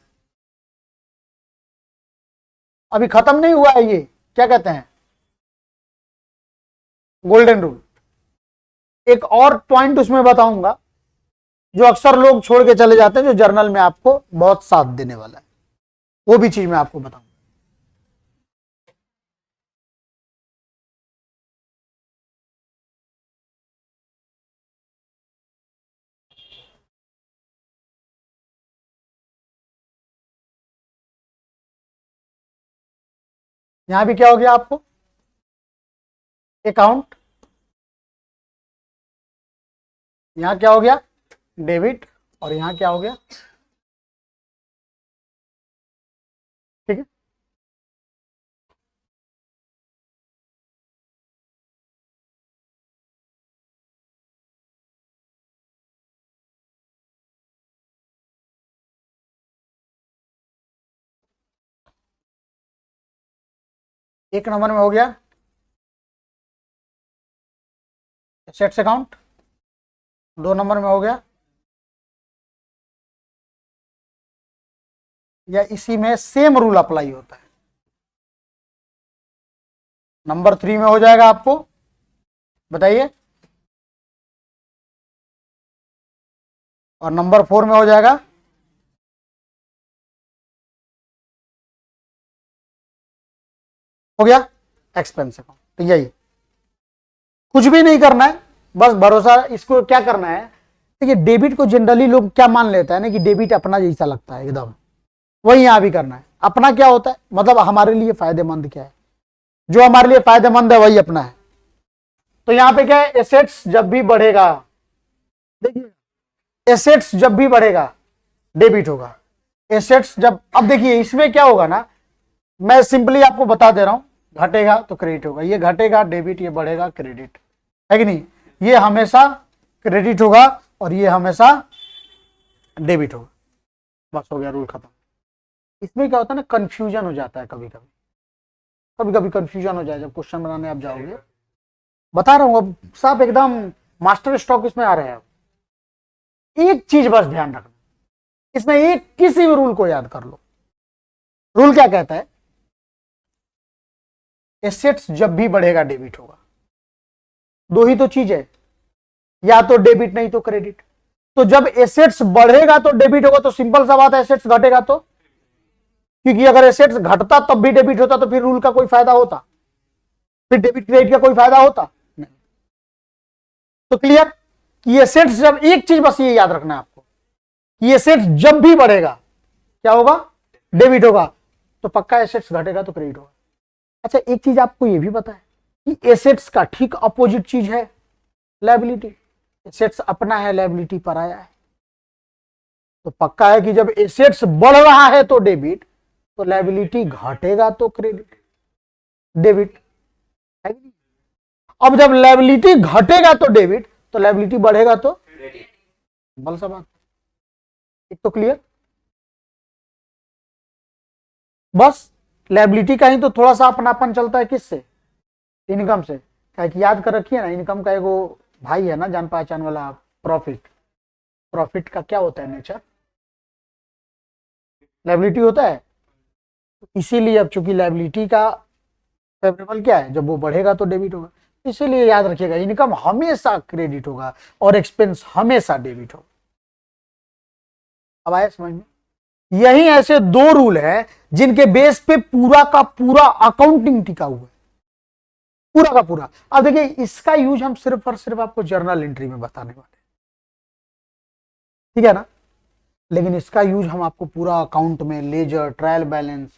अभी खत्म नहीं हुआ है, ये क्या कहते हैं गोल्डन रूल। एक और पॉइंट उसमें बताऊंगा जो अक्सर लोग छोड़ के चले जाते हैं, जो जर्नल में आपको बहुत साथ देने वाला है, वो भी चीज मैं आपको बताऊंगा। यहां भी क्या हो गया आपको, अकाउंट, यहां क्या हो गया डेबिट, और यहां क्या हो गया, ठीक है। एक नंबर में हो गया एसेट्स अकाउंट, दो नंबर में हो गया, या इसी में सेम रूल अप्लाई होता है, नंबर 3 में हो जाएगा आपको, बताइए, और नंबर 4 में हो जाएगा, हो गया एक्सपेंस अकाउंट। तो यही कुछ भी नहीं करना है, बस भरोसा, इसको क्या करना है। देखिए डेबिट को जनरली लोग क्या मान लेता है ना कि डेबिट अपना जैसा लगता है एकदम, वही यहां भी करना है। अपना क्या होता है, मतलब हमारे लिए फायदेमंद क्या है, जो हमारे लिए फायदेमंद है वही अपना है। तो यहां पे क्या है, एसेट्स जब भी बढ़ेगा, देखिए एसेट्स जब भी बढ़ेगा डेबिट होगा, एसेट्स जब, अब देखिए इसमें क्या होगा ना, मैं सिंपली आपको बता दे रहा हूं, घटेगा तो क्रेडिट होगा, ये घटेगा डेबिट, ये बढ़ेगा क्रेडिट, है कि नहीं। ये हमेशा क्रेडिट होगा और ये हमेशा डेबिट होगा, बस हो गया रूल खत्म। इसमें क्या होता है ना, कंफ्यूजन हो जाता है कभी कभी, कभी कभी कंफ्यूजन हो जाए जब क्वेश्चन बनाने आप जाओगे। बता रहा हूं अब साहब एकदम मास्टर स्ट्रोक इसमें आ रहे हैं। एक चीज बस ध्यान रखना, इसमें एक किसी भी रूल को याद कर लो। रूल क्या कहता है, एसेट्स जब भी बढ़ेगा डेबिट होगा, दो ही तो चीज है, या तो डेबिट नहीं तो क्रेडिट। तो जब एसेट्स बढ़ेगा तो डेबिट होगा, तो सिंपल सा बात है, एसेट्स घटेगा तो, क्योंकि अगर एसेट्स घटता तब भी डेबिट होता तो फिर रूल का कोई फायदा होता, फिर डेबिट क्रेडिट का कोई फायदा होता नहीं। तो क्लियर कि एसेट्स जब, एक चीज बस ये याद रखना है आपको कि एसेट्स जब भी बढ़ेगा क्या होगा, डेबिट होगा। तो पक्का एसेट्स घटेगा तो क्रेडिट होगा। अच्छा एक चीज आपको ये भी पता है कि एसेट्स का ठीक अपोजिट चीज है लायबिलिटी। एसेट्स अपना है, लायबिलिटी पराया है। तो पक्का है कि जब एसेट्स बढ़ रहा है तो डेबिट, तो लायबिलिटी घटेगा तो क्रेडिट, डेबिट है कि नहीं? अब जब लायबिलिटी घटेगा तो डेबिट, तो लायबिलिटी बढ़ेगा तो क्रेडिट। बल सा बात, एक तो क्लियर। बस लायबिलिटी का ही तो थोड़ा सा अपनापन चलता है किससे, इनकम से। क्या कि याद कर रखिए ना, इनकम का एगो भाई है ना जान पहचान वाला, प्रॉफिट। प्रॉफिट का क्या होता है नेचर, लायबिलिटी होता है। इसीलिए अब चूंकि लायबिलिटी का फेवरेबल क्या है, जब वो बढ़ेगा तो डेबिट होगा। इसीलिए याद रखिएगा इनकम हमेशा क्रेडिट होगा और एक्सपेंस हमेशा डेबिट होगा। अब आया समझ में? यही ऐसे दो रूल है जिनके बेस पे पूरा का पूरा अकाउंटिंग टिका हुआ है, पूरा का पूरा। अब देखिए इसका यूज हम सिर्फ और सिर्फ आपको जर्नल एंट्री में बताने वाले, ठीक है ना, लेकिन इसका यूज हम आपको पूरा अकाउंट में, लेजर, ट्रायल बैलेंस,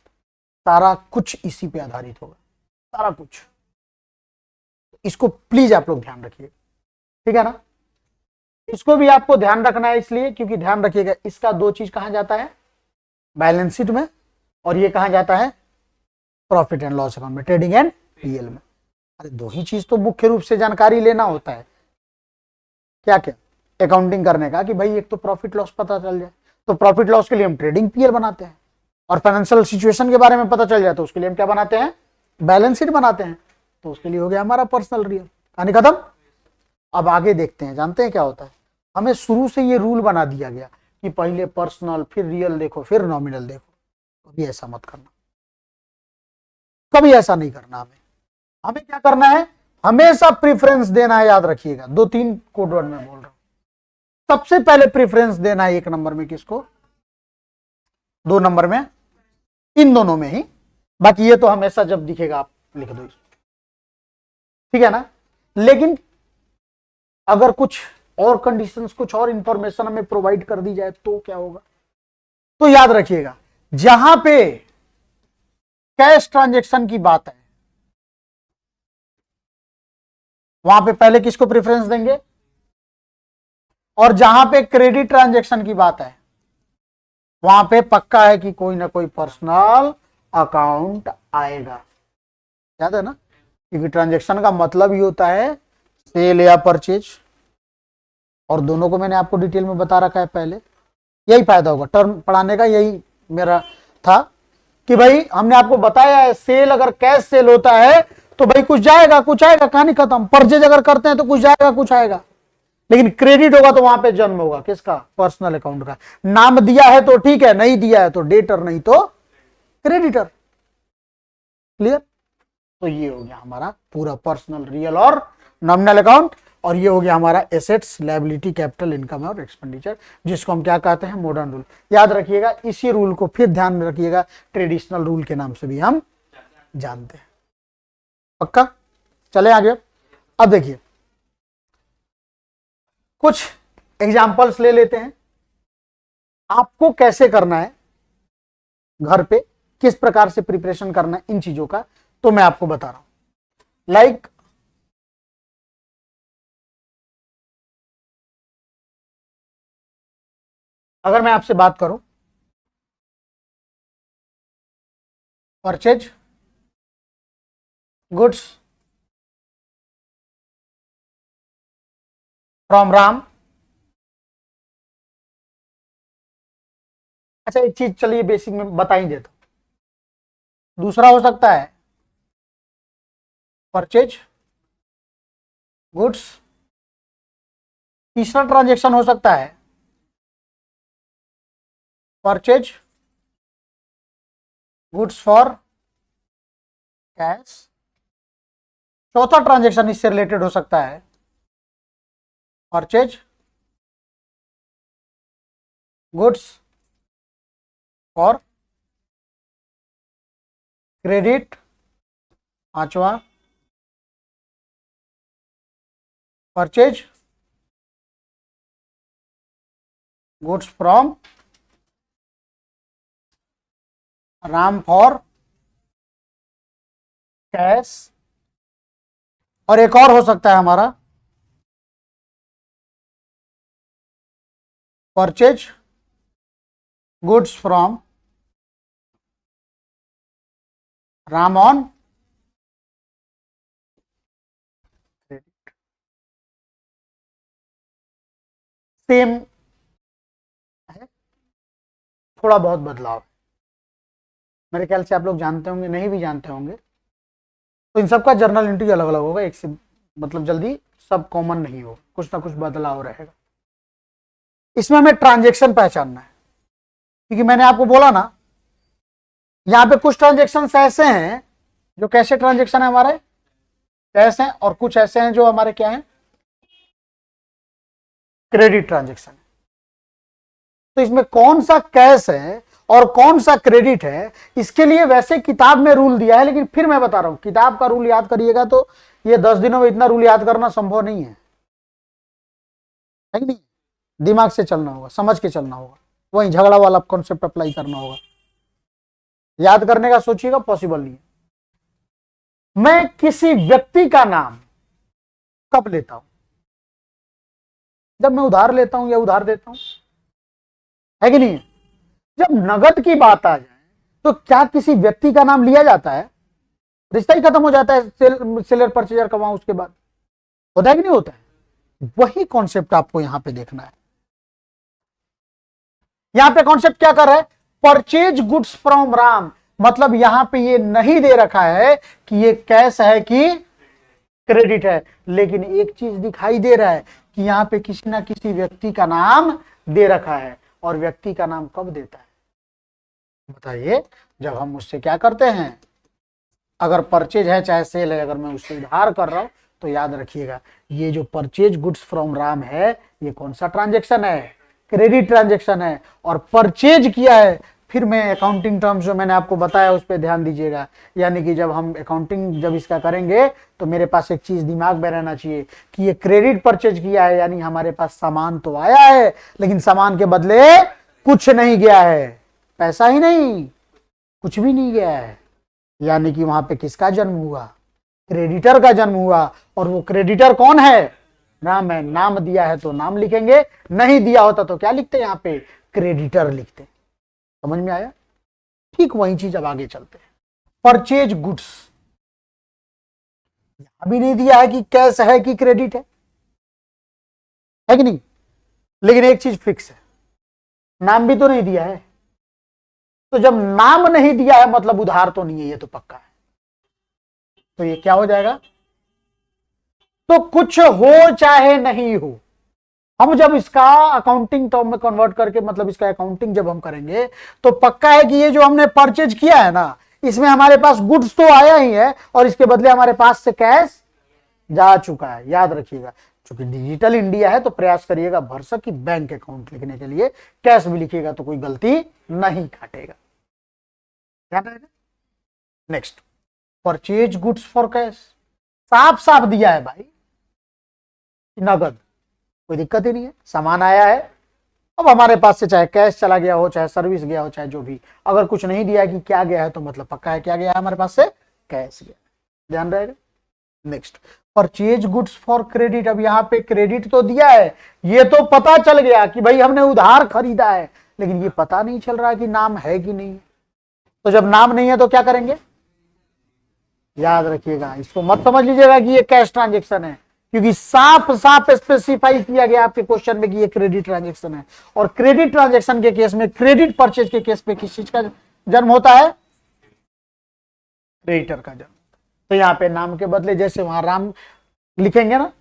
सारा कुछ इसी पे आधारित होगा, सारा कुछ। इसको प्लीज आप लोग ध्यान रखिए, ठीक है ना। इसको भी आपको ध्यान रखना है इसलिए क्योंकि ध्यान रखिएगा इसका दो चीज कहां जाता है, बैलेंस शीट में, और ये कहां जाता है, प्रॉफिट एंड लॉस अकाउंट में, ट्रेडिंग एंड पीएल में। अरे दो ही चीज तो मुख्य रूप से जानकारी लेना होता है, क्या क्या अकाउंटिंग करने का, कि भाई एक तो प्रॉफिट लॉस पता चल जाए, तो प्रॉफिट लॉस के लिए हम ट्रेडिंग पीएल बनाते हैं, और फाइनेंशियल सिचुएशन के बारे में पता चल जाए तो उसके लिए हम क्या बनाते हैं, बैलेंस शीट बनाते हैं। तो उसके लिए हो गया हमारा पर्सनल रियल, कहानी खत्म। अब आगे देखते हैं, जानते हैं क्या होता है, हमें शुरू से ये रूल बना दिया गया कि पहले पर्सनल फिर रियल देखो फिर नॉमिनल देखो। कभी ऐसा मत करना, कभी ऐसा नहीं करना। हमें हमें क्या करना है, हमेशा प्रेफरेंस देना है। याद रखिएगा दो तीन कोड वर्ड में बोल रहा हूं। सबसे पहले प्रेफरेंस देना है एक नंबर में किसको, दो नंबर में, इन दोनों में ही। बाकी ये तो हमेशा जब दिखेगा आप लिख दो, ठीक है ना। लेकिन अगर कुछ और कंडीशंस, कुछ और इंफॉर्मेशन हमें प्रोवाइड कर दी जाए तो क्या होगा। तो याद रखिएगा जहां पे कैश ट्रांजैक्शन की बात है वहां पे पहले किसको प्रेफरेंस देंगे, और जहां पे क्रेडिट ट्रांजैक्शन की बात है वहां पे पक्का है कि कोई ना कोई पर्सनल अकाउंट आएगा। याद है ना, क्योंकि ट्रांजैक्शन का मतलब ही होता है सेल या परचेज, और दोनों को मैंने आपको डिटेल में बता रखा है पहले। यही फायदा होगा टर्म पढ़ाने का, यही मेरा था कि भाई हमने आपको बताया है सेल अगर कैश सेल होता है तो भाई कुछ जाएगा कुछ आएगा, कहानी खत्म। परचेज अगर करते हैं तो कुछ जाएगा कुछ आएगा, लेकिन क्रेडिट होगा तो वहां पे जन्म होगा किसका, पर्सनल अकाउंट का। नाम दिया है तो ठीक है, नहीं दिया है तो डेटर नहीं तो क्रेडिटर। क्लियर। तो ये हो गया हमारा पूरा पर्सनल, रियल और नॉमिनल अकाउंट, और ये हो गया हमारा एसेट्स, लायबिलिटी, कैपिटल, इनकम और एक्सपेंडिचर, जिसको हम क्या कहते हैं, मॉडर्न रूल। याद रखिएगा इसी रूल को फिर ध्यान में रखिएगा ट्रेडिशनल रूल के नाम से भी हम जानते हैं। पक्का, चले आगे। अब देखिए कुछ एग्जाम्पल्स ले लेते हैं, आपको कैसे करना है घर पे, किस प्रकार से प्रिपरेशन करना है इन चीजों का, तो मैं आपको बता रहा हूं। लाइक अगर मैं आपसे बात करूं, परचेज गुड्स फ्रॉम राम। अच्छा एक चीज चलिए बेसिक में बता ही देता हूं। दूसरा हो सकता है परचेज गुड्स, तीसरा ट्रांजेक्शन हो सकता है परचेज गुड्स फॉर कैश, चौथा ट्रांजेक्शन इससे रिलेटेड हो सकता है परचेज गुड्स फॉर क्रेडिट। पांचवा purchase goods from Ram for cash. और एक और हो सकता है हमारा purchase goods from Ram on credit. Same है, थोड़ा बहुत बदलाव मेरे ख्याल से आप लोग जानते होंगे, नहीं भी जानते होंगे, तो इन सबका जर्नल एंट्री अलग अलग होगा, एक से मतलब जल्दी सब कॉमन नहीं होगा, कुछ ना कुछ बदलाव रहेगा। इसमें हमें ट्रांजेक्शन पहचानना है, क्योंकि मैंने आपको बोला ना यहां पे कुछ ट्रांजेक्शन ऐसे हैं जो कैसे ट्रांजेक्शन है हमारे कैश हैं, और कुछ ऐसे हैं जो हमारे क्या हैं क्रेडिट ट्रांजेक्शन। तो इसमें कौन सा कैश है और कौन सा क्रेडिट है, इसके लिए वैसे किताब में रूल दिया है, लेकिन फिर मैं बता रहा हूं किताब का रूल याद करिएगा तो ये 10 दिनों में इतना रूल याद करना संभव नहीं है नहीं, दिमाग से चलना होगा, समझ के चलना होगा, वही झगड़ा वाला कॉन्सेप्ट अप्लाई करना होगा। याद करने का सोचिएगा, पॉसिबल नहीं है। मैं किसी व्यक्ति का नाम कब लेता हूं? जब मैं उधार लेता हूं या उधार देता हूं, है कि नहीं? जब नगद की बात आ जाए तो क्या किसी व्यक्ति का नाम लिया जाता है? रिश्ता ही खत्म हो जाता है सेलर परचेजर का, वहां उसके बाद होता है कि नहीं होता है? वही कॉन्सेप्ट आपको यहां पे देखना है। यहां पे कॉन्सेप्ट क्या कर रहा है? परचेज गुड्स फ्रॉम राम, मतलब यहां पे ये नहीं दे रखा है कि ये कैश है कि क्रेडिट है, लेकिन एक चीज दिखाई दे रहा है कि यहां पे किसी ना किसी व्यक्ति का नाम दे रखा है। और व्यक्ति का नाम कब देता है बताइए? जब हम उससे क्या करते हैं, अगर परचेज है चाहे सेल है, अगर मैं उससे उधार कर रहा हूं तो याद रखिएगा ये जो परचेज गुड्स फ्रॉम राम है ये कौन सा ट्रांजेक्शन है? क्रेडिट ट्रांजेक्शन है। और परचेज किया है, फिर मैं अकाउंटिंग टर्म्स जो मैंने आपको बताया उस पर ध्यान दीजिएगा। यानी कि जब हम अकाउंटिंग जब इसका करेंगे तो मेरे पास एक चीज दिमाग में रहना चाहिए कि ये क्रेडिट परचेज किया है, यानी हमारे पास सामान तो आया है लेकिन सामान के बदले कुछ नहीं गया है, पैसा ही नहीं, कुछ भी नहीं गया है। यानी कि वहां पे किसका जन्म हुआ? क्रेडिटर का जन्म हुआ। और वो क्रेडिटर कौन है? नाम है। नाम दिया है तो नाम लिखेंगे, नहीं दिया होता तो क्या लिखते? यहाँ पे क्रेडिटर लिखते। समझ में आया? ठीक वही चीज अब आगे चलते हैं। परचेज गुड्स, यहां भी नहीं दिया है कि कैश है कि क्रेडिट है कि नहीं, लेकिन एक चीज फिक्स है, नाम भी तो नहीं दिया है। तो जब नाम नहीं दिया है मतलब उधार तो नहीं है, ये तो पक्का है। तो ये क्या हो जाएगा? तो कुछ हो चाहे नहीं हो, हम जब इसका अकाउंटिंग टर्म में कन्वर्ट करके मतलब इसका अकाउंटिंग जब हम करेंगे तो पक्का है कि ये जो हमने परचेज किया है ना, इसमें हमारे पास गुड्स तो आया ही है और इसके बदले हमारे पास से कैश जा चुका है। याद रखिएगा, क्योंकि डिजिटल इंडिया है तो प्रयास करिएगा भरसक की बैंक अकाउंट लिखने के लिए कैश भी लिखिएगा तो कोई गलती नहीं काटेगा। ध्यान रहेगा। Next, purchase goods for cash, साफ साफ दिया है भाई नगद, कोई दिक्कत ही नहीं है, सामान आया है। अब हमारे पास से चाहे कैश चला गया हो, चाहे सर्विस गया हो, चाहे जो भी, अगर कुछ नहीं दिया है कि क्या गया है तो मतलब पक्का है क्या गया है हमारे पास से? कैश गया। ध्यान रहेगा। Next, purchase goods for credit, अब यहां पे क्रेडिट तो दिया है, ये तो पता चल गया कि भाई हमने उधार खरीदा है, लेकिन ये पता नहीं चल रहा कि नाम है कि नहीं। तो जब नाम नहीं है तो क्या करेंगे? याद रखिएगा, इसको मत समझ लीजिएगा कि ये कैश ट्रांजेक्शन है, क्योंकि साफ साफ स्पेसिफाई किया गया आपके क्वेश्चन में कि ये क्रेडिट ट्रांजेक्शन है। और क्रेडिट ट्रांजेक्शन के केस में, क्रेडिट परचेज के केस में किस चीज का जन्म होता है? क्रेडिटर का जन्म। तो यहां पे नाम के बदले जैसे वहां राम लिखेंगे ना,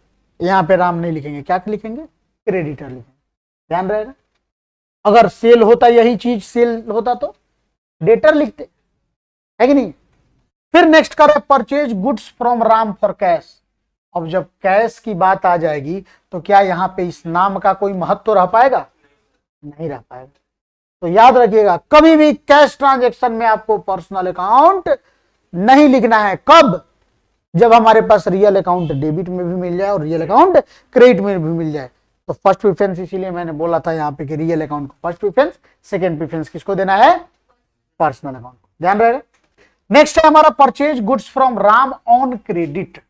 यहां पे राम नहीं लिखेंगे, क्या लिखेंगे? क्रेडिटर लिखेंगे। ध्यान रहेगा। अगर सेल होता, यही चीज सेल होता तो डेटर लिखते, है कि नहीं? फिर नेक्स्ट करें purchase goods from Ram for cash. अब जब कैश की बात आ जाएगी तो क्या यहां पे इस नाम का कोई महत्व रह पाएगा? नहीं रह पाएगा। तो याद रखिएगा, कभी भी कैश ट्रांजैक्शन में आपको पर्सनल अकाउंट नहीं लिखना है। कब? जब हमारे पास रियल अकाउंट डेबिट में भी मिल जाए और रियल अकाउंट क्रेडिट में भी मिल जाए। तो फर्स्ट प्रेफरेंस, इसीलिए मैंने बोला था यहां पे कि रियल अकाउंट को फर्स्ट प्रेफरेंस, सेकंड प्रेफरेंस किसको देना है? पर्सनल अकाउंट को। ध्यान रहेगा। नेक्स्ट है हमारा purchase goods from Ram on credit.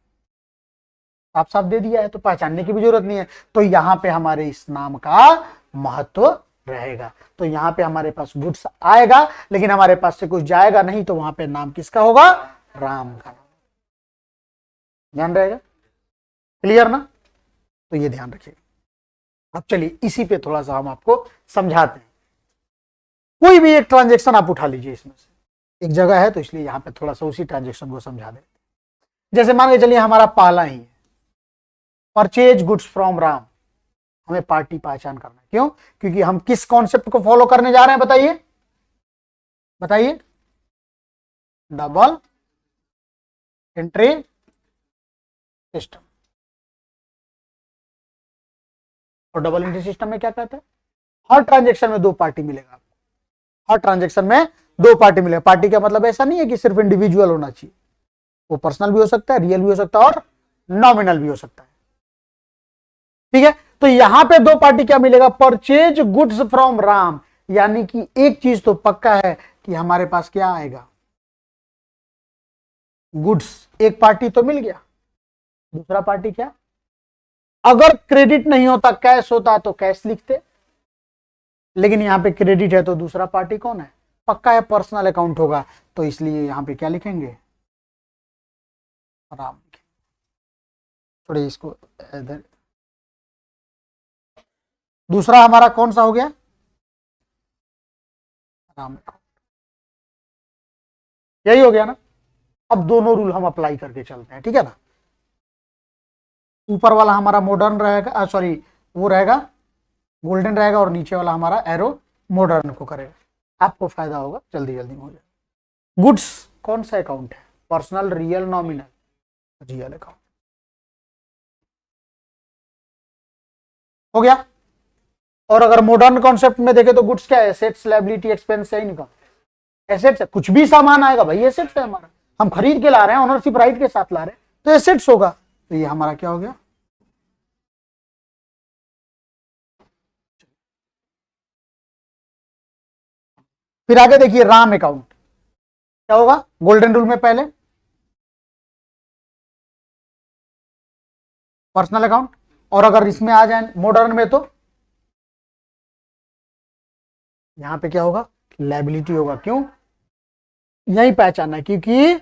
आप साफ दे दिया है तो पहचानने की भी जरूरत नहीं है। तो यहां पे हमारे इस नाम का महत्व रहेगा। तो यहां पे हमारे पास गुड्स आएगा, लेकिन हमारे पास से कुछ जाएगा नहीं, तो वहां पे नाम किसका होगा? राम का। ध्यान रहेगा। क्लियर ना? तो ये ध्यान रखिए। अब चलिए इसी पे थोड़ा सा हम आपको समझाते हैं। कोई भी एक ट्रांजेक्शन आप उठा लीजिए, इसमें से एक जगह है तो इसलिए यहां पे थोड़ा सा उसी ट्रांजेक्शन को समझा देते हैं। जैसे मान के चलिए हमारा पहला ही है परचेज गुड्स फ्रॉम राम। हमें पार्टी पहचान करना है। क्यों? क्योंकि हम किस कॉन्सेप्ट को फॉलो करने जा रहे हैं? बताइए बताइए। Double entry system. और डबल एंट्री सिस्टम में क्या कहता है? हर ट्रांजेक्शन में दो पार्टी मिलेगा आपको। हर ट्रांजेक्शन में दो पार्टी मिलेगा। पार्टी का मतलब ऐसा नहीं है कि सिर्फ इंडिविजुअल होना चाहिए, वो पर्सनल भी हो सकता है, रियल भी हो सकता है और नॉमिनल भी हो सकता है। ठीक है। तो यहां पे दो पार्टी क्या मिलेगा? Purchase goods from Ram. यानी कि एक चीज तो पक्का है कि हमारे पास क्या आएगा? गुड्स। एक पार्टी तो मिल गया, दूसरा पार्टी क्या? अगर क्रेडिट नहीं होता, कैश होता तो कैश लिखते, लेकिन यहां पे क्रेडिट है तो दूसरा पार्टी कौन है? पक्का है पर्सनल अकाउंट होगा, तो इसलिए यहां पे क्या लिखेंगे? राम। थोड़े इसको इधर। दूसरा हमारा कौन सा हो गया? राम अकाउंट। यही हो गया ना? अब दोनों रूल हम अप्लाई करके चलते हैं, ठीक है ना? ऊपर वाला हमारा मॉडर्न रहेगा, सॉरी वो रहेगा गोल्डन रहेगा, और नीचे वाला हमारा एरो मॉडर्न को करेगा। आपको फायदा होगा, जल्दी जल्दी हो जाए। गुड्स कौन सा अकाउंट है? Personal, real, nominal? Real account हो गया। और अगर मॉडर्न कॉन्सेप्ट में देखें तो गुड्स क्या है? एसेट्स, लायबिलिटी, एक्सपेंस है, इनकम। एसेट्स है, कुछ भी सामान आएगा भाई एसेट्स है हमारा। हम खरीद के ला रहे हैं, ओनरशिप राइट के साथ ला रहे हैं, तो एसेट्स होगा। तो ये हमारा क्या हो गया? फिर आगे देखिए राम अकाउंट क्या होगा? गोल्डन रूल में पहले पर्सनल अकाउंट, और अगर इसमें आ जाए मॉडर्न में तो यहां पे क्या होगा? लायबिलिटी होगा। क्यों? यही पहचाना है, क्योंकि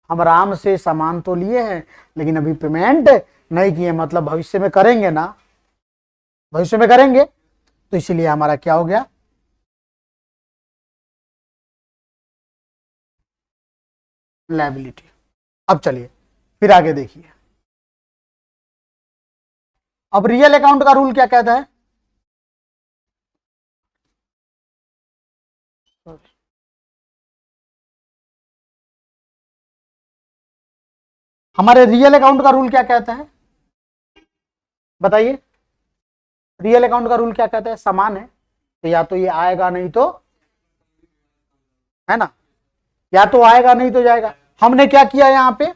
हम राम से सामान तो लिए हैं लेकिन अभी पेमेंट नहीं किए, मतलब भविष्य में करेंगे ना, भविष्य में करेंगे, तो इसीलिए हमारा क्या हो गया? लायबिलिटी। अब चलिए फिर आगे देखिए। अब रियल अकाउंट का रूल क्या कहता है? हमारे रियल अकाउंट का रूल क्या कहता है? बताइए। रियल अकाउंट का रूल क्या कहता है? समान है, तो या तो ये आएगा नहीं तो, है ना, या तो आएगा नहीं तो जाएगा। हमने क्या किया यहां पे?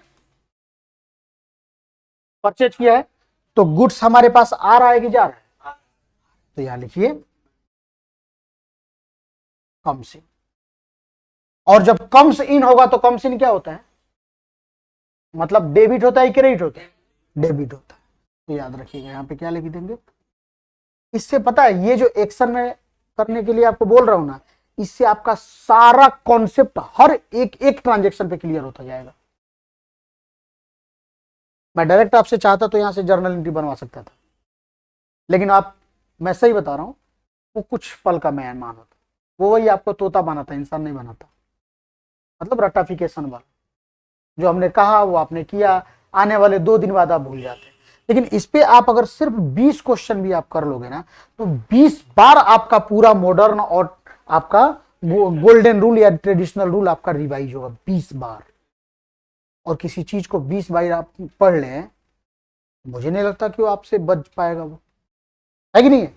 परचेज किया है, तो गुड्स हमारे पास आ रहा है कि जा रहा है? तो यहां लिखिए कम्स इन। और जब कम्स इन होगा तो कम्स इन क्या होता है? मतलब डेबिट होता है, क्रेडिट होता है? डेबिट होता है। तो याद रखिएगा यहां पे क्या लिख देंगे। इससे पता है ये जो एक्शन में करने के लिए आपको बोल रहा हूं ना, इससे आपका सारा कॉन्सेप्ट हर एक एक ट्रांजेक्शन पे क्लियर होता जाएगा। मैं डायरेक्ट आपसे चाहता तो यहां से जर्नल एंट्री बनवा सकता था, लेकिन आप, मैं सही बता रहा हूं, वो कुछ पल का मेहमान होता, वो वही आपको तोता बनाता, इंसान नहीं बनाता। मतलब रटाफिकेशन वाला, जो हमने कहा वो आपने किया, आने वाले 2 दिन बाद आप भूल जाते हैं। लेकिन इस पे आप अगर सिर्फ 20 क्वेश्चन भी आप कर लोगे ना, तो 20 बार आपका पूरा मॉडर्न और आपका गोल्डन रूल या ट्रेडिशनल रूल आपका रिवाइज होगा 20 बार। और किसी चीज को 20 बार आप पढ़ लें, मुझे नहीं लगता कि वो आपसे बच पाएगा, वो है कि नहीं है।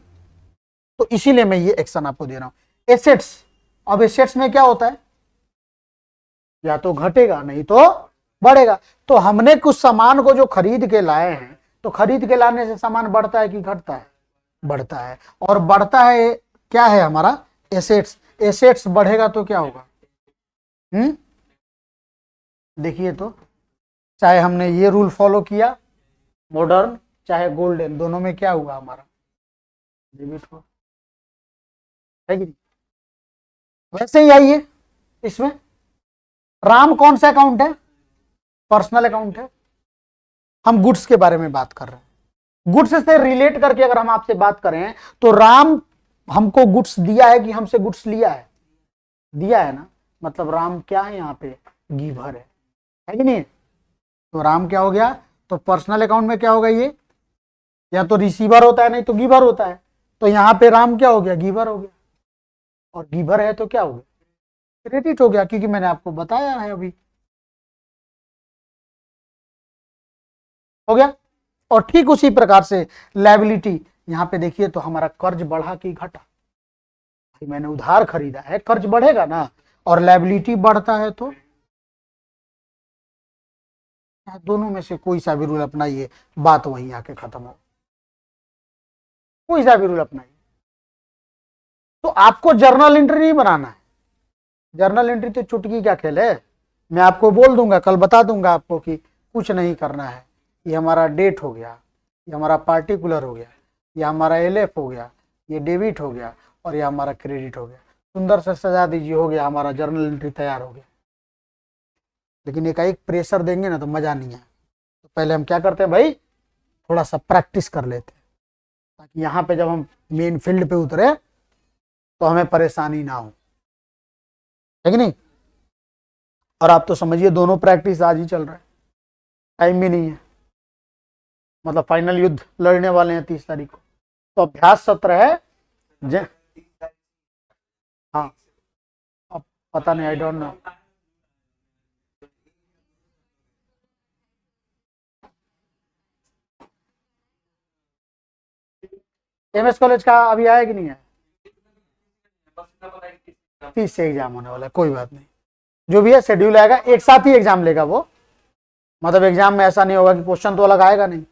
तो इसीलिए मैं ये एक्शन आपको दे रहा हूं। एसेट्स, अब एसेट्स में क्या होता है, या तो घटेगा नहीं तो बढ़ेगा। तो हमने कुछ सामान को जो खरीद के लाए हैं, तो खरीद के लाने से सामान बढ़ता है कि घटता है, बढ़ता है। और बढ़ता है क्या है हमारा, एसेट्स। एसेट्स बढ़ेगा तो क्या होगा, देखिए तो, चाहे हमने ये रूल फॉलो किया मॉडर्न चाहे गोल्डन, दोनों में क्या हुआ हमारा, डेबिट हुआ, है कि नहीं। वैसे ही आइए इसमें, राम कौन सा अकाउंट है, पर्सनल अकाउंट है। हम गुड्स के बारे में बात कर रहे हैं, गुड्स से रिलेट करके अगर हम आपसे बात करें तो राम हमको गुड्स दिया है कि हमसे गुड्स लिया है, दिया है ना, मतलब राम क्या है यहाँ पे, गिवर है कि नहीं। तो राम क्या हो गया, तो पर्सनल अकाउंट में क्या होगा ये, या तो रिसीवर होता है नहीं तो गिवर होता है। तो यहाँ पे राम क्या हो गया, गिवर हो गया, और गिवर है तो क्या हो गया, क्रेडिट हो गया, क्योंकि मैंने आपको बताया है अभी, हो गया। और ठीक उसी प्रकार से लायबिलिटी, यहां पे देखिए तो हमारा कर्ज बढ़ा कि घटा, भाई मैंने उधार खरीदा है, कर्ज बढ़ेगा ना, और लायबिलिटी बढ़ता है तो दोनों में से कोई सा भी रूल अपनाइए, बात वहीं आके खत्म हो, कोई सा भी रूल अपनाइए। तो आपको जर्नल एंट्री नहीं बनाना है, जर्नल एंट्री तो चुटकी क्या खेल है, मैं आपको बोल दूंगा, कल बता दूंगा आपको कि कुछ नहीं करना है, ये हमारा डेट हो गया, ये हमारा पार्टिकुलर हो गया, ये हमारा एलएफ हो गया, ये डेबिट हो गया, और ये हमारा क्रेडिट हो गया, सुंदर से सजा दीजिए, हो गया हमारा जर्नल एंट्री तैयार हो गया। लेकिन एक प्रेशर देंगे ना तो मजा नहीं है, तो पहले हम क्या करते हैं भाई, थोड़ा सा प्रैक्टिस कर लेते हैं, ताकि यहाँ पे जब हम मेन फील्ड पे उतरे तो हमें परेशानी ना हो, है कि नहीं। और आप तो समझिए दोनों प्रैक्टिस आज ही चल रहा है, टाइम भी नहीं है, मतलब फाइनल युद्ध लड़ने वाले हैं 30 तारीख को, तो अभ्यास सत्र है हाँ, अब पता नहीं, I don't know. MS college का अभी आया कि नहीं है, 30 से एग्जाम होने वाला है, कोई बात नहीं, जो भी है शेड्यूल आएगा, एक साथ ही एग्जाम लेगा वो, मतलब एग्जाम में ऐसा नहीं होगा कि क्वेश्चन तो अलग आएगा नहीं।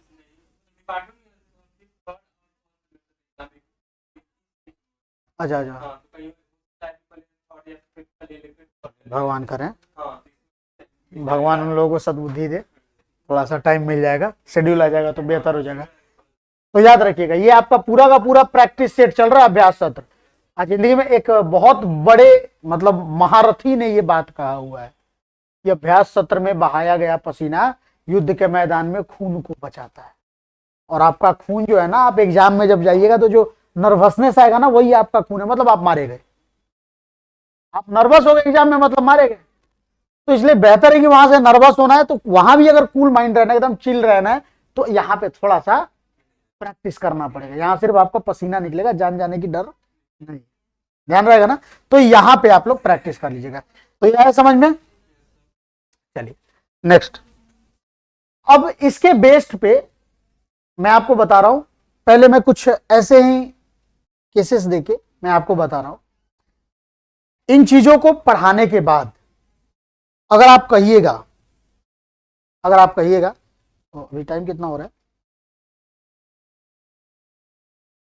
अच्छा अच्छा, भगवान करें, भगवान उन लोगों को सद्बुद्धि दे, थोड़ा सा टाइम मिल जाएगा, शेड्यूल आ जाएगा तो बेहतर हो जाएगा। तो याद रखिएगा, ये आपका पूरा का पूरा प्रैक्टिस सेट चल रहा है, अभ्यास सत्र। आज जिंदगी में एक बहुत बड़े मतलब महारथी ने ये बात कहा हुआ है, कि अभ्यास सत्र में बहाया गया पसीना युद्ध के मैदान में खून को बचाता है। और आपका खून जो है ना, आप एग्जाम में जब जाइएगा तो जो नर्वसनेस आएगा ना, वही आपका खून है, मतलब आप मारे गए, आप नर्वस हो गए एग्जाम में, मतलब मारे गए। तो इसलिए बेहतर है कि वहां से नर्वस होना है तो वहां भी अगर कूल माइंड रहना है, एकदम चिल रहना है, तो यहाँ पे थोड़ा सा प्रैक्टिस करना पड़ेगा। यहाँ सिर्फ आपको पसीना निकलेगा, जान जाने की डर नहीं, ध्यान रहेगा ना। तो यहाँ पे आप लोग प्रैक्टिस कर लीजिएगा। तो यह है समझ में। चलिए नेक्स्ट, अब इसके बेस्ड पे मैं आपको बता रहा हूं, पहले मैं कुछ ऐसे ही केसेस देके मैं आपको बता रहा हूं। इन चीजों को पढ़ाने के बाद अगर आप कहिएगा, तो अभी टाइम कितना हो रहा है,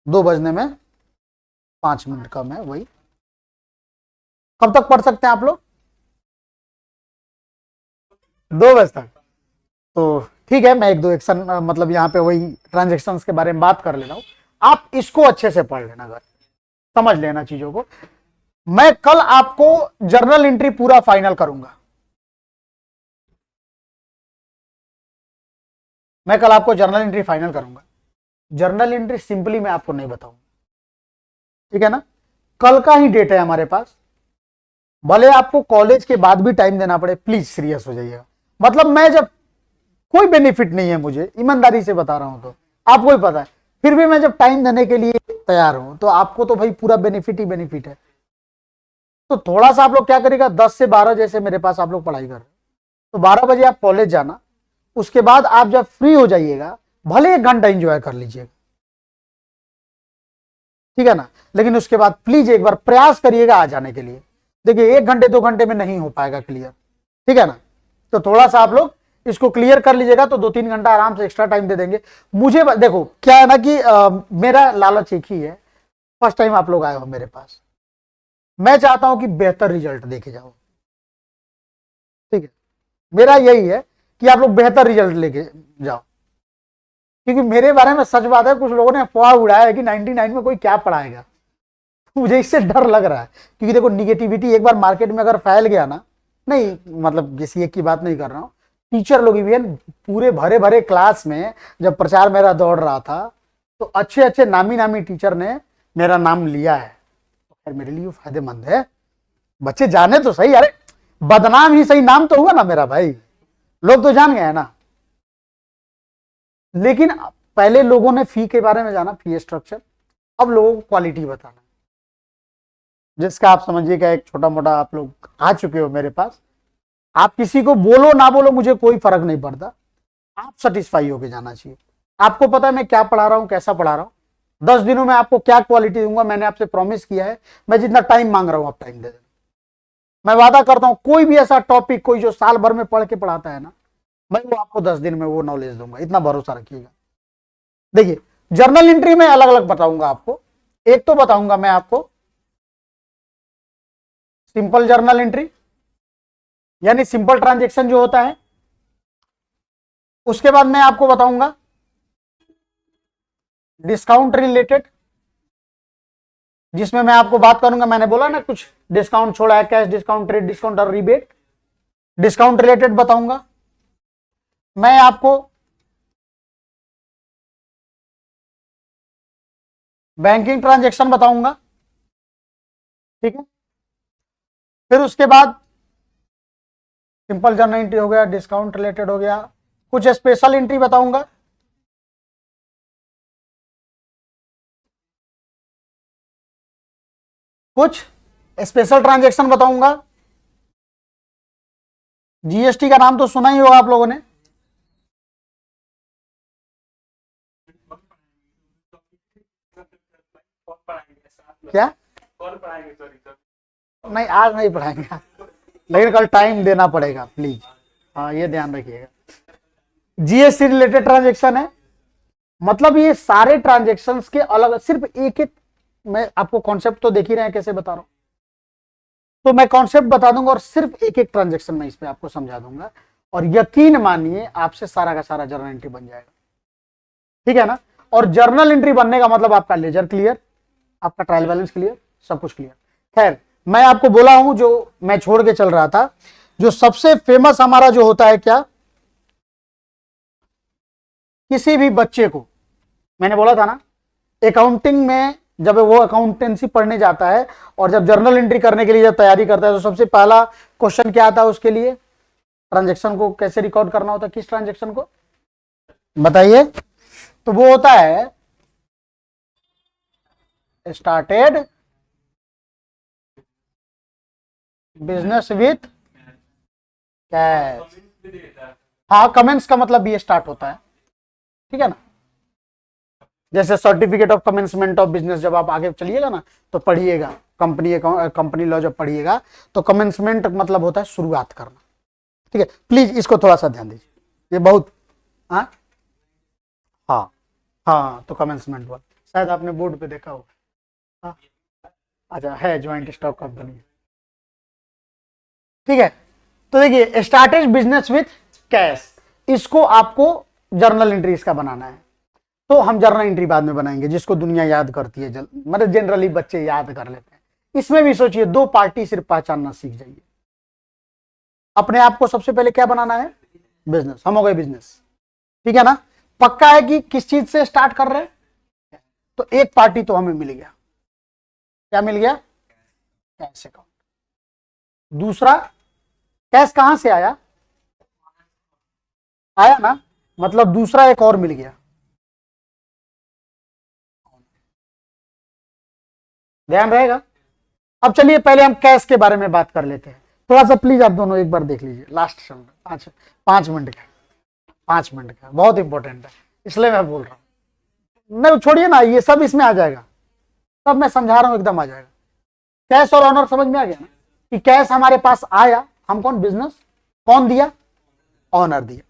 2 बजने में 5 मिनट कम है, वही कब तक पढ़ सकते हैं आप लोग, 2 बजे तक। तो ठीक है, मैं 1-2 एक्शन मतलब यहाँ पे वही ट्रांजेक्शन्स के बारे में बात कर ले रहा हूं, आप इसको अच्छे से पढ़ लेना, अगर समझ लेना चीजों को। मैं कल आपको जर्नल एंट्री पूरा फाइनल करूंगा, मैं कल आपको जर्नल एंट्री फाइनल करूंगा। जर्नल एंट्री सिंपली मैं आपको नहीं बताऊंगा, ठीक है ना। कल का ही डेट है हमारे पास, भले आपको कॉलेज के बाद भी टाइम देना पड़े, प्लीज सीरियस हो जाइएगा। मतलब मैं जब, कोई बेनिफिट नहीं है मुझे, ईमानदारी से बता रहा हूं, तो आपको ही पता है, फिर भी मैं जब टाइम देने के लिए तैयार हूं, तो आपको तो भाई पूरा बेनिफिट ही बेनिफिट है। तो थोड़ा सा आप लोग क्या करिएगा, 10 से 12 जैसे मेरे पास आप लोग पढ़ाई कर रहे हैं, तो 12 बजे आप कॉलेज जाना, उसके बाद आप जब फ्री हो जाइएगा भले 1 घंटा एंजॉय कर लीजिएगा, ठीक है ना, लेकिन उसके बाद प्लीज एक बार प्रयास करिएगा आ जाने के लिए। देखिए 1 घंटे 2 घंटे में नहीं हो पाएगा क्लियर, ठीक है ना, तो थोड़ा सा आप लोग इसको क्लियर कर लीजिएगा तो 2-3 घंटा आराम से एक्स्ट्रा टाइम दे देंगे मुझे। देखो क्या है ना कि मेरा लालच एक ही है, फर्स्ट टाइम आप लोग आए हो मेरे पास, मैं चाहता हूं कि बेहतर रिजल्ट देके जाओ, ठीक है, मेरा यही है कि आप लोग बेहतर रिजल्ट लेके जाओ, क्योंकि मेरे बारे में सच बात है कुछ लोगों ने अफवाह उड़ाया है कि 99 में कोई क्या पढ़ाएगा, मुझे इससे डर लग रहा है, क्योंकि देखो निगेटिविटी एक बार मार्केट में अगर फैल गया ना, नहीं मतलब किसी एक की बात नहीं कर रहा हूं, टीचर लोग इवन पूरे भरे भरे क्लास में जब प्रचार मेरा दौड़ रहा था तो अच्छे अच्छे नामी नामी टीचर ने मेरा नाम लिया है, तो खैर मेरे लिए फायदेमंद है, बच्चे जाने तो सही, अरे बदनाम ही सही, नाम तो हुआ ना मेरा भाई, लोग तो जान गए हैं ना। लेकिन पहले लोगों ने फी के बारे में जाना, फी स्ट्रक्चर, अब लोगों को क्वालिटी बताना, जिसका आप समझिएगा एक छोटा मोटा आप लोग आ चुके हो मेरे पास, आप किसी को बोलो ना बोलो मुझे कोई फर्क नहीं पड़ता, आप सेटिस्फाई होके जाना चाहिए। आपको पता है मैं क्या पढ़ा रहा हूं, कैसा पढ़ा रहा हूं, 10 दिनों में आपको क्या क्वालिटी दूंगा, मैंने आपसे प्रॉमिस किया है, मैं जितना टाइम मांग रहा हूं आप टाइम दे देना, मैं वादा करता हूं कोई भी ऐसा टॉपिक कोई जो साल भर में पढ़ के पढ़ाता है ना, मैं वो आपको 10 दिन में वो नॉलेज दूंगा, इतना भरोसा रखिएगा। देखिए जर्नल एंट्री में अलग अलग बताऊंगा आपको, एक तो बताऊंगा मैं आपको सिंपल जर्नल एंट्री यानी सिंपल ट्रांजेक्शन जो होता है, उसके बाद मैं आपको बताऊंगा डिस्काउंट रिलेटेड, जिसमें मैं आपको बात करूंगा, मैंने बोला ना कुछ डिस्काउंट छोड़ा है, कैश डिस्काउंट, ट्रेड डिस्काउंट और रिबेट, डिस्काउंट रिलेटेड बताऊंगा। मैं आपको बैंकिंग ट्रांजैक्शन बताऊंगा, ठीक है, फिर उसके बाद सिंपल जर्नल एंट्री हो गया, डिस्काउंट रिलेटेड हो गया, कुछ स्पेशल एंट्री बताऊंगा, कुछ स्पेशल ट्रांजैक्शन बताऊंगा, जीएसटी का नाम तो सुना ही होगा आप लोगों ने, क्या नहीं आज नहीं पढ़ाएंगे लेकिन कल टाइम देना पड़ेगा प्लीज, हाँ ये ध्यान रखिएगा। जीएसटी रिलेटेड ट्रांजैक्शन है, मतलब ये सारे ट्रांजैक्शंस के अलग, सिर्फ एक एक, मैं आपको कॉन्सेप्ट तो देख ही रहे हैं कैसे बता रहा हूं, तो मैं कॉन्सेप्ट बता दूंगा और सिर्फ एक एक ट्रांजैक्शन में इस पे आपको समझा दूंगा, और यकीन मानिए आपसे सारा का सारा जर्नल एंट्री बन जाएगा, ठीक है ना। और जर्नल एंट्री बनने का मतलब आपका लेजर क्लियर, आपका ट्रायल बैलेंस क्लियर, सब कुछ क्लियर। खैर मैं आपको बोला हूं जो मैं छोड़ के चल रहा था, जो सबसे फेमस हमारा जो होता है क्या, किसी भी बच्चे को मैंने बोला था ना अकाउंटिंग में जब वो अकाउंटेंसी पढ़ने जाता है और जब जर्नल एंट्री करने के लिए जब तैयारी करता है तो सबसे पहला क्वेश्चन क्या आता है उसके लिए, ट्रांजैक्शन को कैसे रिकॉर्ड करना होता है, किस ट्रांजैक्शन को बताइए, तो वो होता है स्टार्टेड बिजनेस विथ कैश, हाँ कमेंस का मतलब भी स्टार्ट होता है, ठीक है ना, जैसे certificate of commencement of business जब आप आगे चलिएगा ना तो पढ़िएगा, कंपनी लॉ जब पढ़िएगा तो कमेंसमेंट मतलब होता है शुरुआत करना, ठीक है, प्लीज इसको थोड़ा सा ध्यान दीजिए, ये बहुत हाँ हाँ हाँ, तो कमेंसमेंट वाला शायद आपने बोर्ड पे देखा होगा, हाँ अच्छा है ज्वाइंट स्टॉक कंपनी, ठीक है। तो देखिए स्टार्टेड बिजनेस विथ कैश, इसको आपको जर्नल एंट्री इसका बनाना है, तो हम जर्नल एंट्री बाद में बनाएंगे जिसको दुनिया याद करती है, मतलब जनरली बच्चे याद कर लेते हैं, इसमें भी सोचिए 2 पार्टी सिर्फ पहचानना सीख जाइए, अपने आप को सबसे पहले क्या बनाना है, बिजनेस, हम हो गए बिजनेस, ठीक है ना, पक्का है कि किस चीज से स्टार्ट कर रहे हैं, तो एक पार्टी तो हमें मिल गया, क्या मिल गया, कैश अकाउंट, दूसरा कैश कहां से आया, आया ना, मतलब दूसरा एक और मिल गया, ध्यान रहेगा। अब चलिए पहले हम कैश के बारे में बात कर लेते हैं, थोड़ा सा प्लीज आप दोनों एक बार देख लीजिए लास्ट सेशन में, 5 मिनट का, 5 मिनट का बहुत इंपॉर्टेंट है, इसलिए मैं बोल रहा हूँ। नहीं छोड़िए ना, ये सब इसमें आ जाएगा, सब मैं समझा रहा हूँ एकदम आ जाएगा। कैश और ऑनर समझ में आ गया ना, कि कैश हमारे पास आया, हम कौन, बिजनेस, कौन दिया, ऑनर दिया।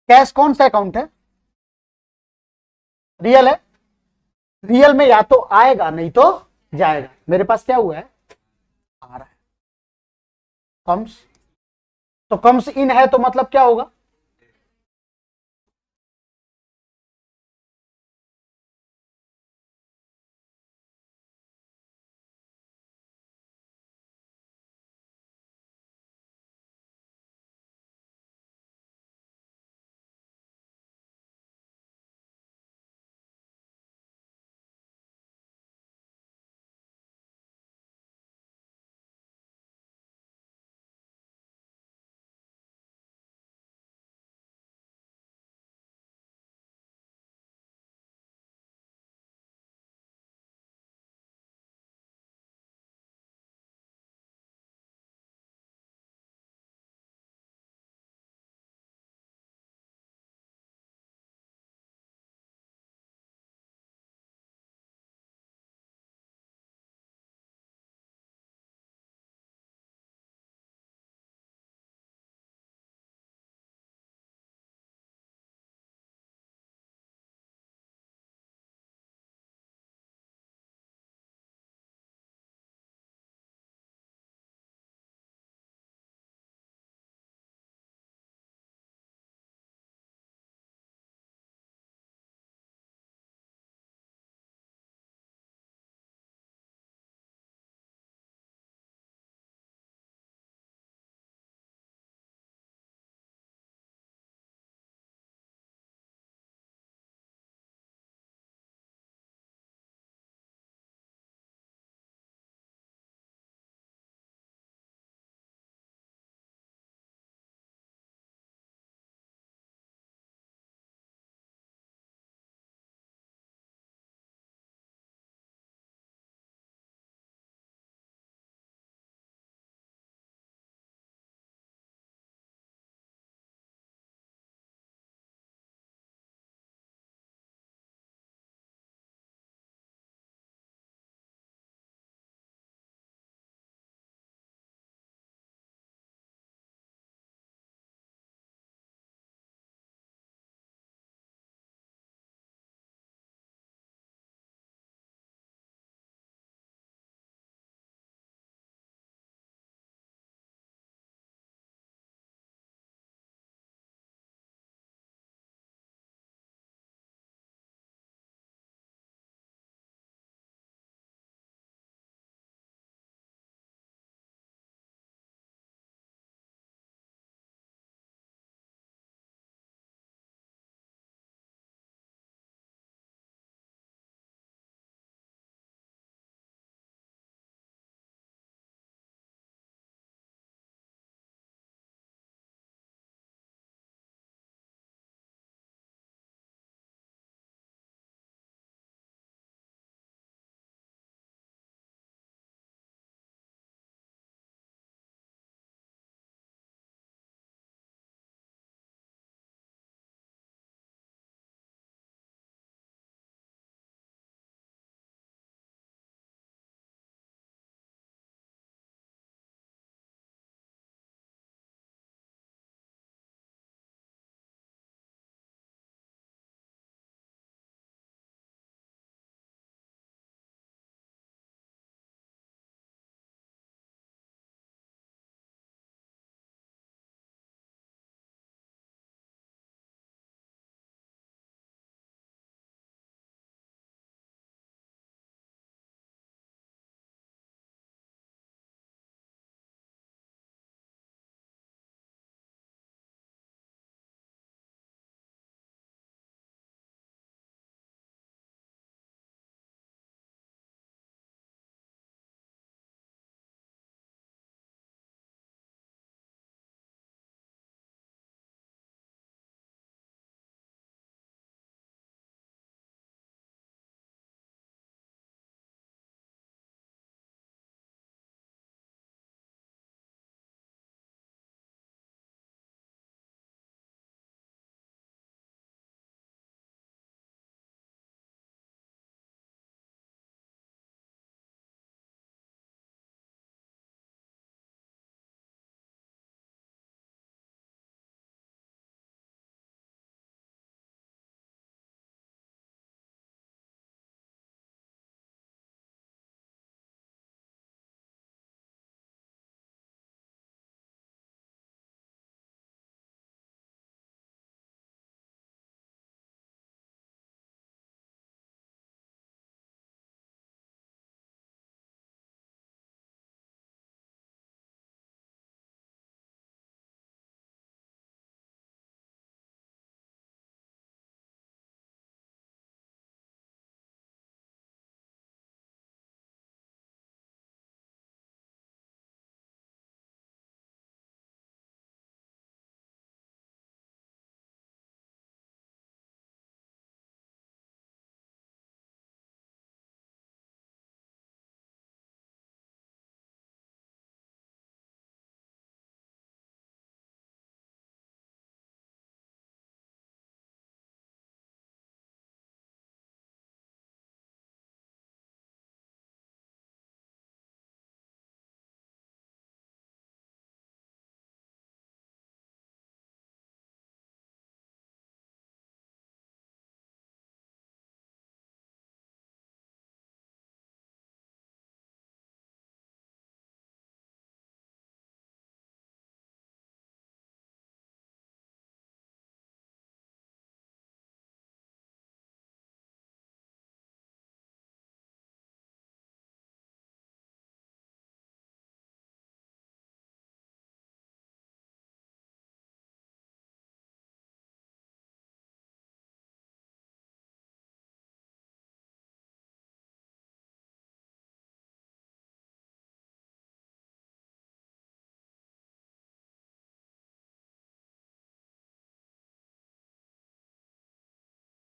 कैश कौन सा अकाउंट है, रियल है, रियल में या तो आएगा नहीं तो जाएगा। मेरे पास क्या हुआ है, आ रहा है, कम्स, तो कम्स इन है तो मतलब क्या होगा,